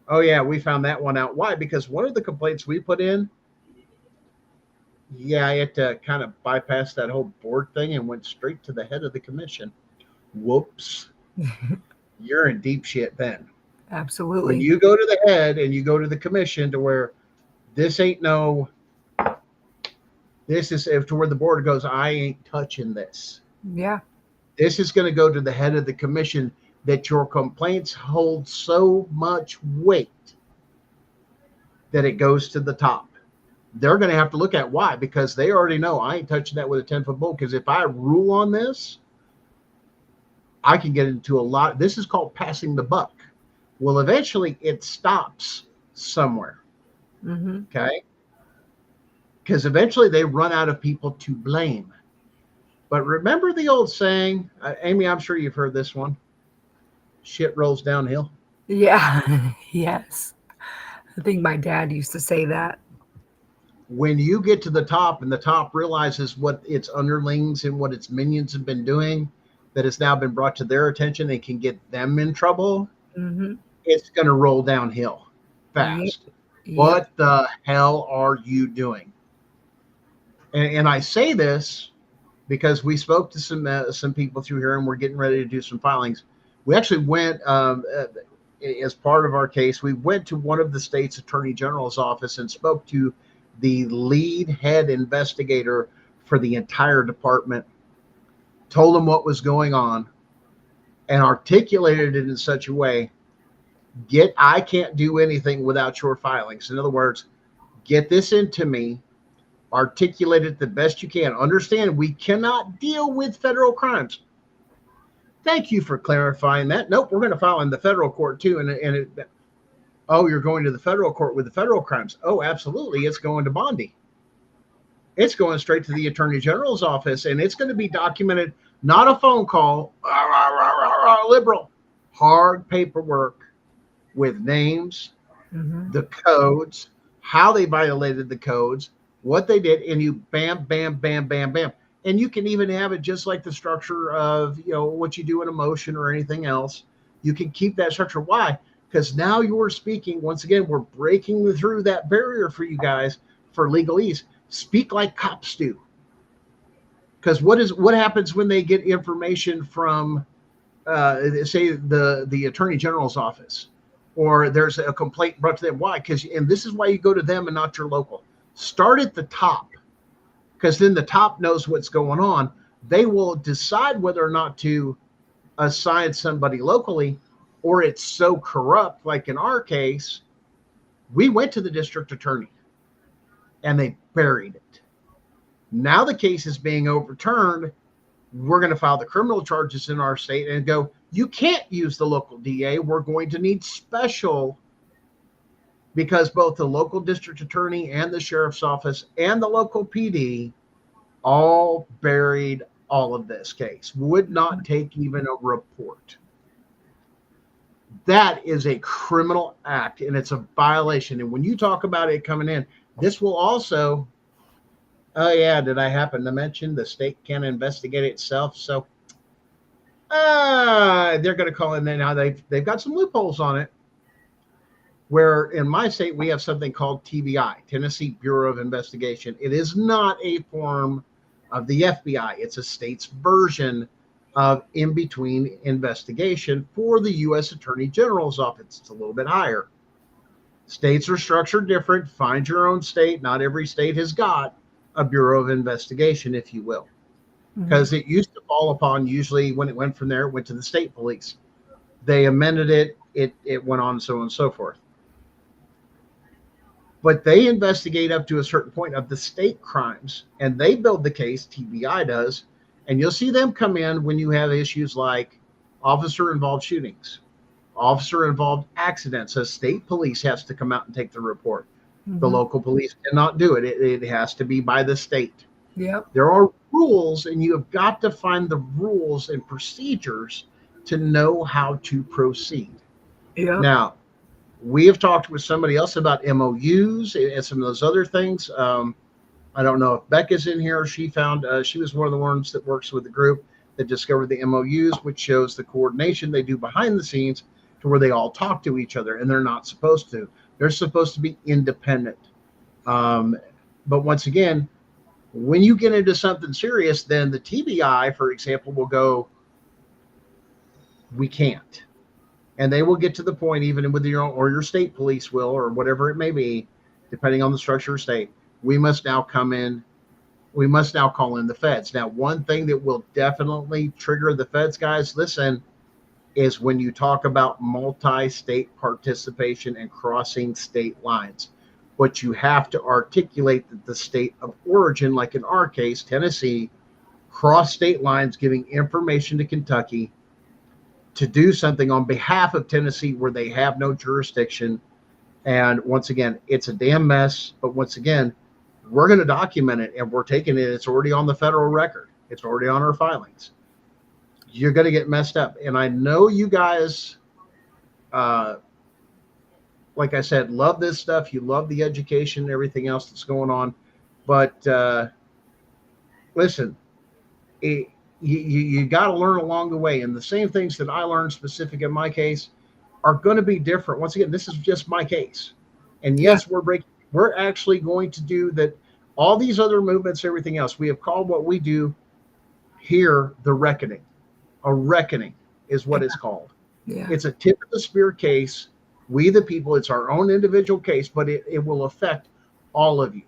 Oh yeah, we found that one out. Why? Because one of the complaints we put in, I had to kind of bypass that whole board thing and went straight to the head of the commission. Whoops. You're in deep shit then. Absolutely. When you go to the head and you go to the commission to where this is to where the board goes, I ain't touching this. Yeah. This is going to go to the head of the commission, that your complaints hold so much weight that it goes to the top. They're going to have to look at why, because they already know I ain't touching that with a 10-foot pole. Because if I rule on this, I can get into a lot. This is called passing the buck. Well, eventually it stops somewhere. Mm-hmm. Okay. Because eventually they run out of people to blame. But remember the old saying, Amy, I'm sure you've heard this one. Shit rolls downhill. Yeah. Yes. I think my dad used to say that. When you get to the top and the top realizes what its underlings and what its minions have been doing, that has now been brought to their attention and can get them in trouble, Mm-hmm. it's going to roll downhill fast. Yep. What the hell are you doing? And I say this because we spoke to some people through here, and we're getting ready to do some filings. We actually went, as part of our case, we went to one of the state's attorney general's office and spoke to the lead head investigator for the entire department, told him what was going on, and articulated it in such a way, I can't do anything without your filings. In other words, get this into me, articulate it the best you can. Understand, we cannot deal with federal crimes. Thank you for clarifying that. Nope, we're going to file in the federal court too. Oh, you're going to the federal court with the federal crimes. Oh, absolutely. It's going to Bondi. It's going straight to the attorney general's office, and it's going to be documented, not a phone call, liberal, hard paperwork with names, Mm-hmm. the codes, how they violated the codes, what they did, and you bam, bam, bam, bam, bam. And you can even have it just like the structure of, what you do in a motion or anything else. You can keep that structure. Why? Because now you're speaking. Once again, we're breaking through that barrier for you guys for legalese. Speak like cops do. Because what happens when they get information from, say, the attorney general's office, or there's a complaint brought to them? Why? And this is why you go to them and not your local. Start at the top, because then the top knows what's going on. They will decide whether or not to assign somebody locally, or it's so corrupt, like in our case, we went to the district attorney and they buried it. Now the case is being overturned. We're going to file the criminal charges in our state and go, you can't use the local DA. We're going to need special, because both the local district attorney and the sheriff's office and the local PD all buried all of this case. Would not take even a report. That is a criminal act and it's a violation. And when you talk about it coming in, this will also, oh yeah, did I happen to mention the state can investigate itself? So they're going to call in there now. They've got some loopholes on it. Where in my state we have something called TBI, Tennessee Bureau of Investigation. It is not a form of the FBI. It's a state's version of in between investigation for the U.S. Attorney General's office. It's a little bit higher. States are structured different. Find your own state. Not every state has got a Bureau of Investigation, if you will, because it used to fall upon, usually when it went from there, it went to the state police. They amended it. It went on, so on and so forth. But they investigate up to a certain point of the state crimes, and they build the case, TBI does, and you'll see them come in when you have issues like officer-involved shootings, officer-involved accidents. A state police has to come out and take the report. The local police cannot do it. It has to be by the state. Yep. There are rules, and you have got to find the rules and procedures to know how to proceed. Yep. Now, we have talked with somebody else about MOUs and some of those other things. I don't know if Becca's in here. She found she was one of the ones that works with the group that discovered the MOUs, which shows the coordination they do behind the scenes to where they all talk to each other, and they're not supposed to. They're supposed to be independent. But once again, when you get into something serious, then the TBI, for example, will go, we can't. And they will get to the point, even with your own, or your state police will, or whatever it may be, depending on the structure of state, we must now come in, we must now call in the feds. Now, one thing that will definitely trigger the feds, guys, listen, is when you talk about multi-state participation and crossing state lines. But you have to articulate that the state of origin, like in our case, Tennessee, cross state lines, giving information to Kentucky to do something on behalf of Tennessee where they have no jurisdiction. And once again, it's a damn mess. But once again, we're going to document it, and we're taking it. It's already on the federal record. It's already on our filings. You're going to get messed up. And I know you guys, like I said, love this stuff. You love the education and everything else that's going on. But listen, you got to learn along the way. And the same things that I learned specific in my case are going to be different. Once again, this is just my case. And yes, we're actually going to do that. All these other movements, everything else, we have called what we do here the reckoning. A reckoning is what it's called. Yeah. It's a tip of the spear case. We the people, it's our own individual case, but it will affect all of you.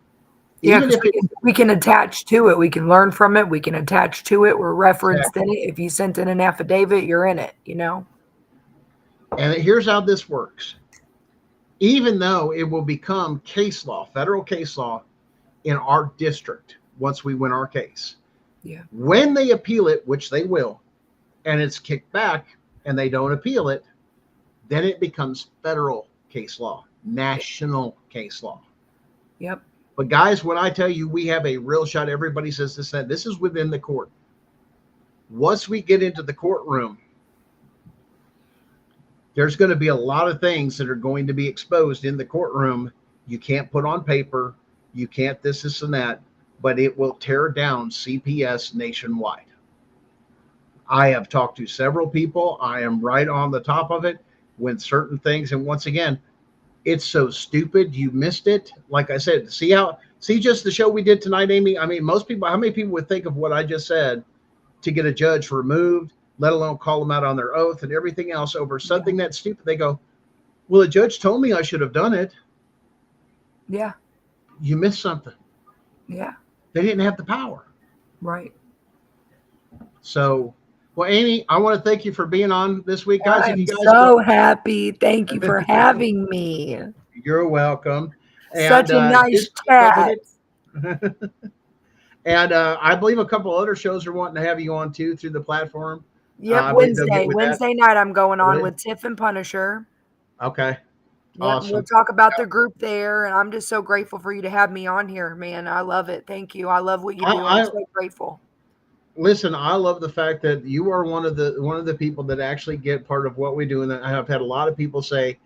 Yeah, Even if we can attach to it. We can learn from it. We can attach to it. We're referenced in it. If you sent in an affidavit, you're in it, you know? And here's how this works. Even though it will become case law, federal case law in our district once we win our case. Yeah. When they appeal it, which they will, and it's kicked back and they don't appeal it, then it becomes federal case law, national case law. Yep. But guys, when I tell you we have a real shot, everybody says this, that this is within the court. Once we get into the courtroom, there's going to be a lot of things that are going to be exposed in the courtroom. You can't put on paper. You can't this, and that, but it will tear down CPS nationwide. I have talked to several people. I am right on the top of it when certain things. And once again, it's so stupid. You missed it. Like I said, see just the show we did tonight, Amy. I mean, most people, how many people would think of what I just said to get a judge removed, let alone call them out on their oath and everything else over something that's stupid? They go, well, the judge told me I should have done it. Yeah. You missed something. Yeah. They didn't have the power. Right. So, well, Amy, I want to thank you for being on this week, guys. I'm so happy. Thank you for having me. You're welcome. Such a nice chat. And I believe a couple other shows are wanting to have you on too through the platform. Yep, Wednesday night I'm going on with Tiff and Punisher. Okay. Yep, Awesome. we'll talk about the group there, and I'm just so grateful for you to have me on here, man. I love it. Thank you. I love what you do. I'm so grateful. Listen, I love the fact that you are one of the people that actually get part of what we do, and I have had a lot of people say,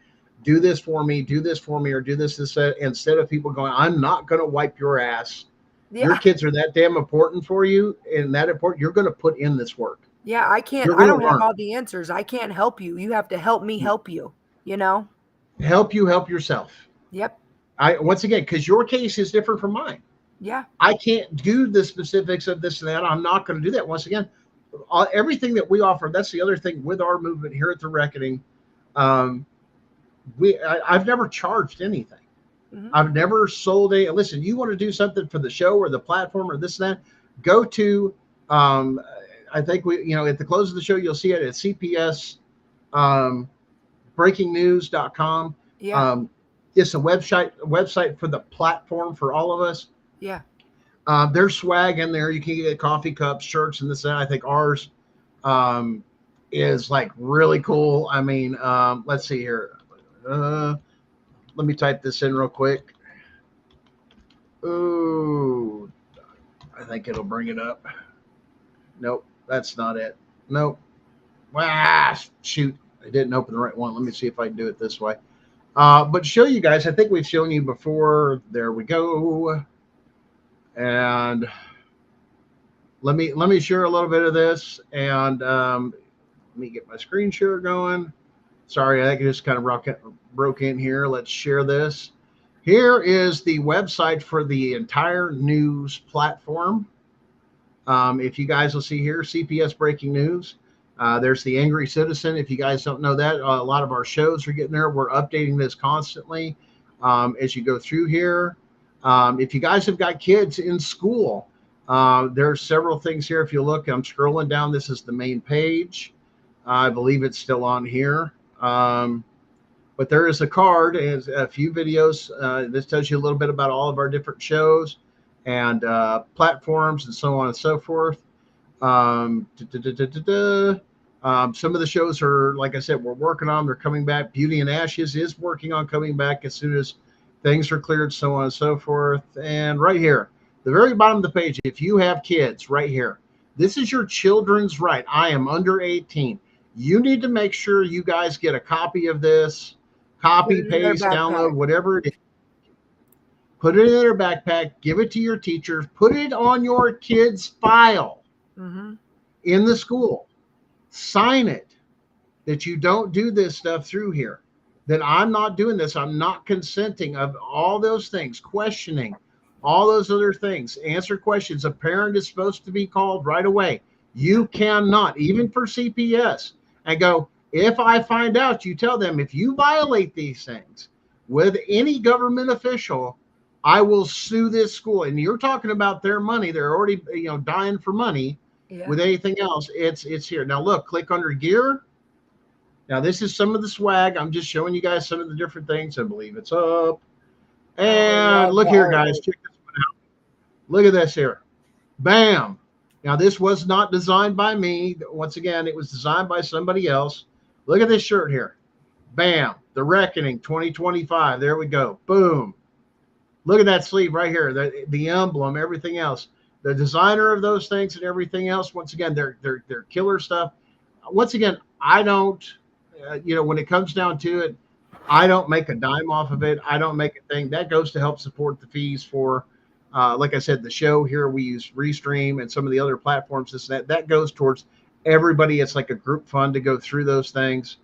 do this for me, or do this, instead of people going, I'm not going to wipe your ass. Your Yeah. kids are that damn important for you, and that important. You're going to put in this work. Yeah, You're I going to don't have learn. all the answers. I can't help you. You have to help me help you, you know? Help you help yourself. Yep. I once again, because your case is different from mine. Yeah. I can't do the specifics of this and that. I'm not going to do that. Once again, everything that we offer. That's the other thing with our movement here at the Reckoning. Um, I've never charged anything. Hmm. I've never sold a. Listen, you want to do something for the show or the platform or this and that? Go to. Um, I think at the close of the show, you'll see it at CPS. Um, breakingnews.com. Yeah. It's a website for the platform for all of us. Yeah. There's swag in there. You can get coffee cups, shirts, and this and that. I think ours um, is like really cool. I mean, let's see here. Let me type this in real quick. Ooh, I think it'll bring it up. Nope, that's not it. Nope. Shoot, I didn't open the right one. Let me see if I can do it this way. But show you guys. I think we've shown you before. There we go. And let me share a little bit of this, and let me get my screen share going. Sorry, I just kind of broke in here. Let's share this. Here is the website for the entire news platform. If you guys will see here, CPS Breaking News. There's the Angry Citizen. If you guys don't know that, a lot of our shows are getting there. We're updating this constantly as you go through here. If you guys have got kids in school, there's several things here. If you look, I'm scrolling down. This is the main page. I believe it's still on here. But there is a card and a few videos. This tells you a little bit about all of our different shows and platforms and so on and so forth. Some of the shows are, like I said, we're working on. They're coming back. Beauty and Ashes is working on coming back as soon as things are cleared, so on and so forth. And right here, the very bottom of the page, if you have kids, right here, this is your children's right. I am under 18. You need to make sure you guys get a copy of this. Copy, paste, download, whatever it is. Put it in their backpack. Give it to your teachers. Put it on your kid's file in the school. Sign it that you don't do this stuff through here. That I'm not doing this. I'm not consenting of all those things. Questioning all those other things. Answer questions. A parent is supposed to be called right away. You cannot, even for CPS, and go, if I find out, you tell them, if you violate these things with any government official, I will sue this school. And you're talking about their money. They're already, dying for money. Yeah. With anything else, it's here. Now look, click under gear. Now this is some of the swag. I'm just showing you guys some of the different things. I believe it's up. And look here, guys. Check this one out. Look at this here. Bam. Now this was not designed by me. Once again, it was designed by somebody else. Look at this shirt here. Bam. The Reckoning 2025. There we go. Boom. Look at that sleeve right here. The emblem, everything else. The designer of those things and everything else. Once again, they're killer stuff. Once again, I don't, when it comes down to it, I don't make a dime off of it. I don't make a thing. That goes to help support the fees for, like I said, the show here. We use Restream and some of the other platforms. That goes towards everybody. It's like a group fund to go through those things.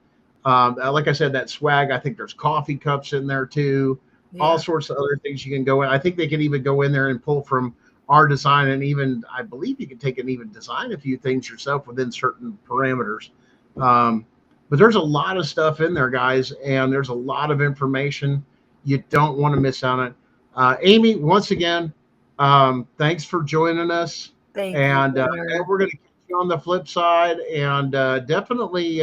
Like I said, that swag, I think there's coffee cups in there too. Yeah. All sorts of other things you can go in. I think they can even go in there and pull from our design, and even I believe you can take and even design a few things yourself within certain parameters. But there's a lot of stuff in there, guys, and there's a lot of information. You don't want to miss out on it. Amy, once again, thanks for joining us. Thank you. And we're going to catch you on the flip side, and definitely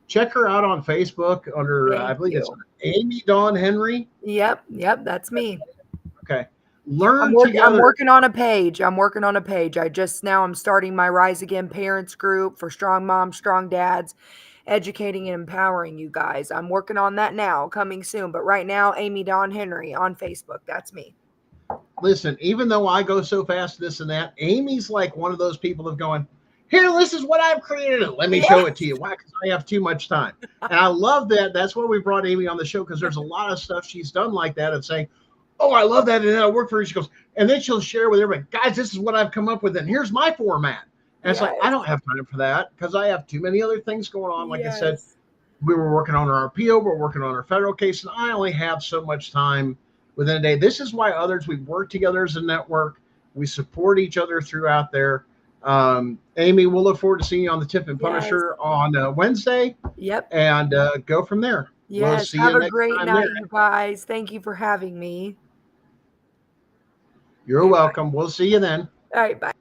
check her out on Facebook under, I believe it's Amy Dawn Henry. Yep, that's me. Okay. I'm working on a page. I'm starting my Rise Again Parents group for strong moms, strong dads, educating and empowering you guys. I'm working on that now, coming soon. But right now, Amy Dawn Henry on Facebook. That's me. listen, even though I go so fast, this and that, Amy's like one of those people of going, here, this is what I've created. Let me show it to you. Why? Because I have too much time. And I love that. That's why we brought Amy on the show, because there's a lot of stuff she's done like that of saying, oh, I love that. And then I work for her. She goes, and then she'll share with everybody, guys, this is what I've come up with. And here's my format. And it's like, I don't have time for that because I have too many other things going on. Like I said, we were working on our appeal, we're working on our federal case, and I only have so much time within a day. This is why others, we work together as a network. We support each other throughout there. Amy, we'll look forward to seeing you on the Tip and Punisher on Wednesday. Yep. And go from there. Yes. We'll see Have you a next great time night, there. you guys. Thank you for having me. You're welcome. We'll see you then. All right. Bye.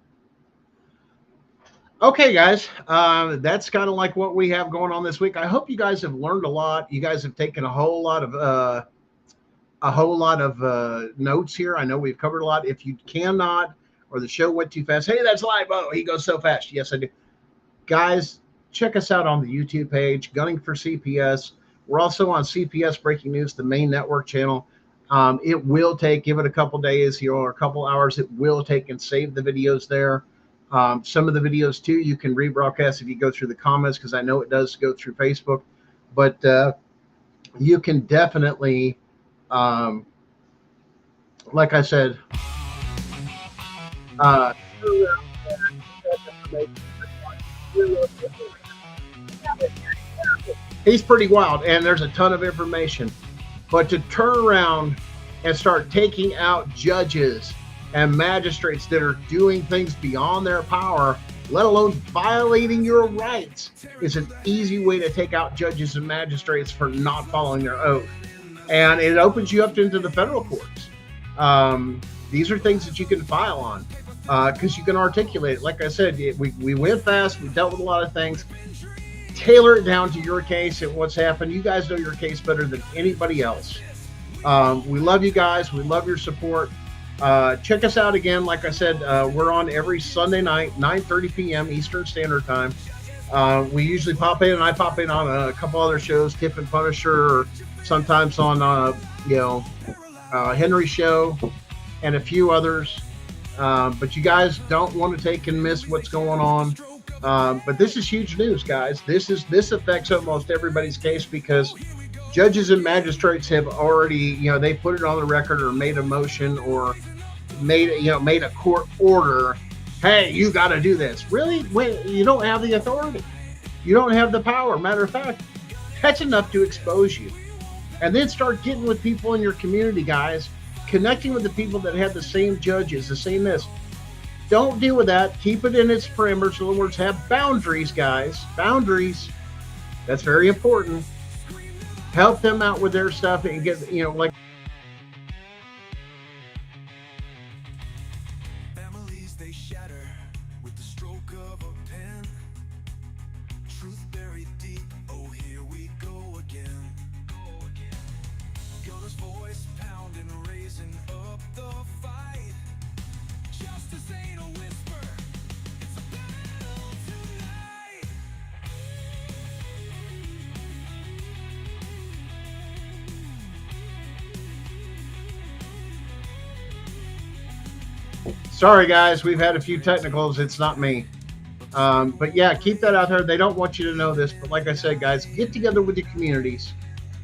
Okay, guys, that's kind of like what we have going on this week. I hope you guys have learned a lot. You guys have taken a whole lot of notes here. I know we've covered a lot. If you cannot, or the show went too fast, hey, that's live. Oh, he goes so fast. Yes, I do. Guys, check us out on the YouTube page, Gunning for CPS. We're also on CPS Breaking News, the main network channel. It will take, give it a couple days, or a couple hours. It will take and save the videos there. Some of the videos too, you can rebroadcast if you go through the comments, because I know it does go through Facebook, but you can definitely, like I said, he's pretty wild, and there's a ton of information, but to turn around and start taking out judges and magistrates that are doing things beyond their power, let alone violating your rights, is an easy way to take out judges and magistrates for not following their oath. And it opens you up into the federal courts. These are things that you can file on because you can articulate it. Like I said, we went fast. We dealt with a lot of things. Tailor it down to your case and what's happened. You guys know your case better than anybody else. We love you guys. We love your support. Check us out again. Like I said, we're on every Sunday night, 9:30 p.m. Eastern Standard Time. We usually pop in, and I pop in on a couple other shows, Tip and Punisher, or sometimes on, Henry's show and a few others. But you guys don't want to take and miss what's going on. But this is huge news, guys. This affects almost everybody's case, because judges and magistrates have already, they put it on the record or made a motion or made a court order. Hey, you got to do this. Really? Wait, you don't have the authority. You don't have the power. Matter of fact, that's enough to expose you. And then start getting with people in your community, guys. Connecting with the people that have the same judges, the same this. Don't deal with that. Keep it in its perimeters. In other words, have boundaries, guys. Boundaries. That's very important. Help them out with their stuff and get, like. Families, they shatter with the stroke of a pen. Truth buried deep. Oh, here we go again. Gunner's voice pounding, raising up the fight. Justice ain't a whisper. It's a battle tonight. Sorry, guys, we've had a few technicals. It's not me. But yeah, keep that out there. They don't want you to know this, but like I said, guys, get together with your communities.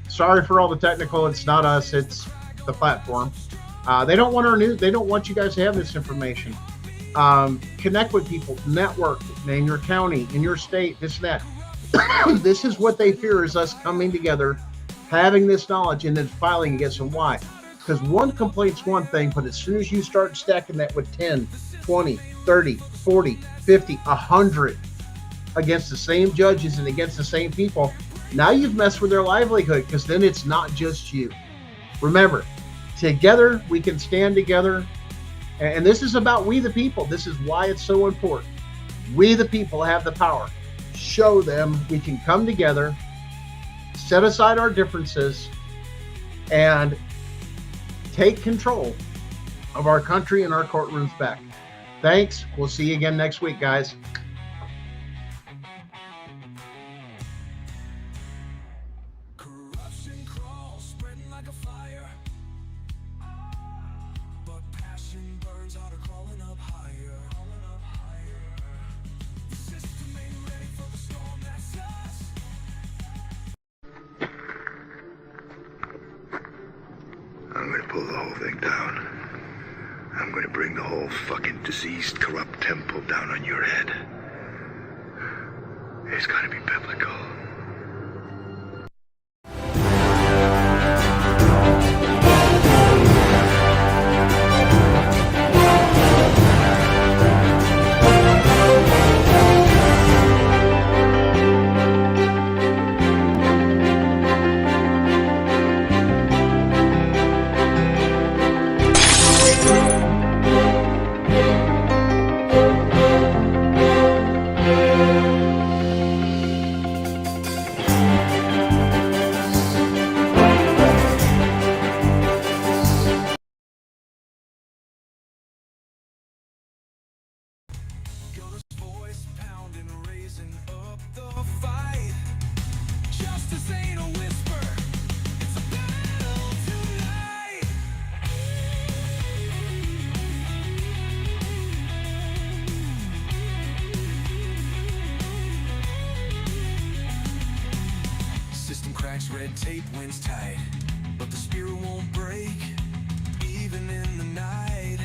Sorry for all the technical. It's not us. It's the platform. They don't want our news. They don't want you guys to have this information. Connect with people, network in your county, in your state, this and that. This is what they fear, is us coming together, having this knowledge, and then filing against them. Why? Because one complaint's one thing, but as soon as you start stacking that with 10, 20, 30, 40, 50, 100 against the same judges and against the same people, now you've messed with their livelihood, because then it's not just you. Remember, together we can stand together. And this is about we the people. This is why it's so important. We the people have the power. Show them we can come together, set aside our differences, and take control of our country and our courtrooms back. Thanks. We'll see you again next week, guys. Corruption crawls, spreading like a fire. But passion the whole thing down. I'm going to bring the whole fucking diseased, corrupt temple down on your head. It's got to be biblical. Gunner's voice pounding, raising up the fight. Justice ain't a whisper, it's a battle tonight. System cracks, red tape wins tight, but the spirit won't break, even in the night.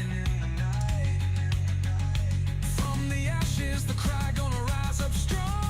From the ashes, the cry gonna rise up strong.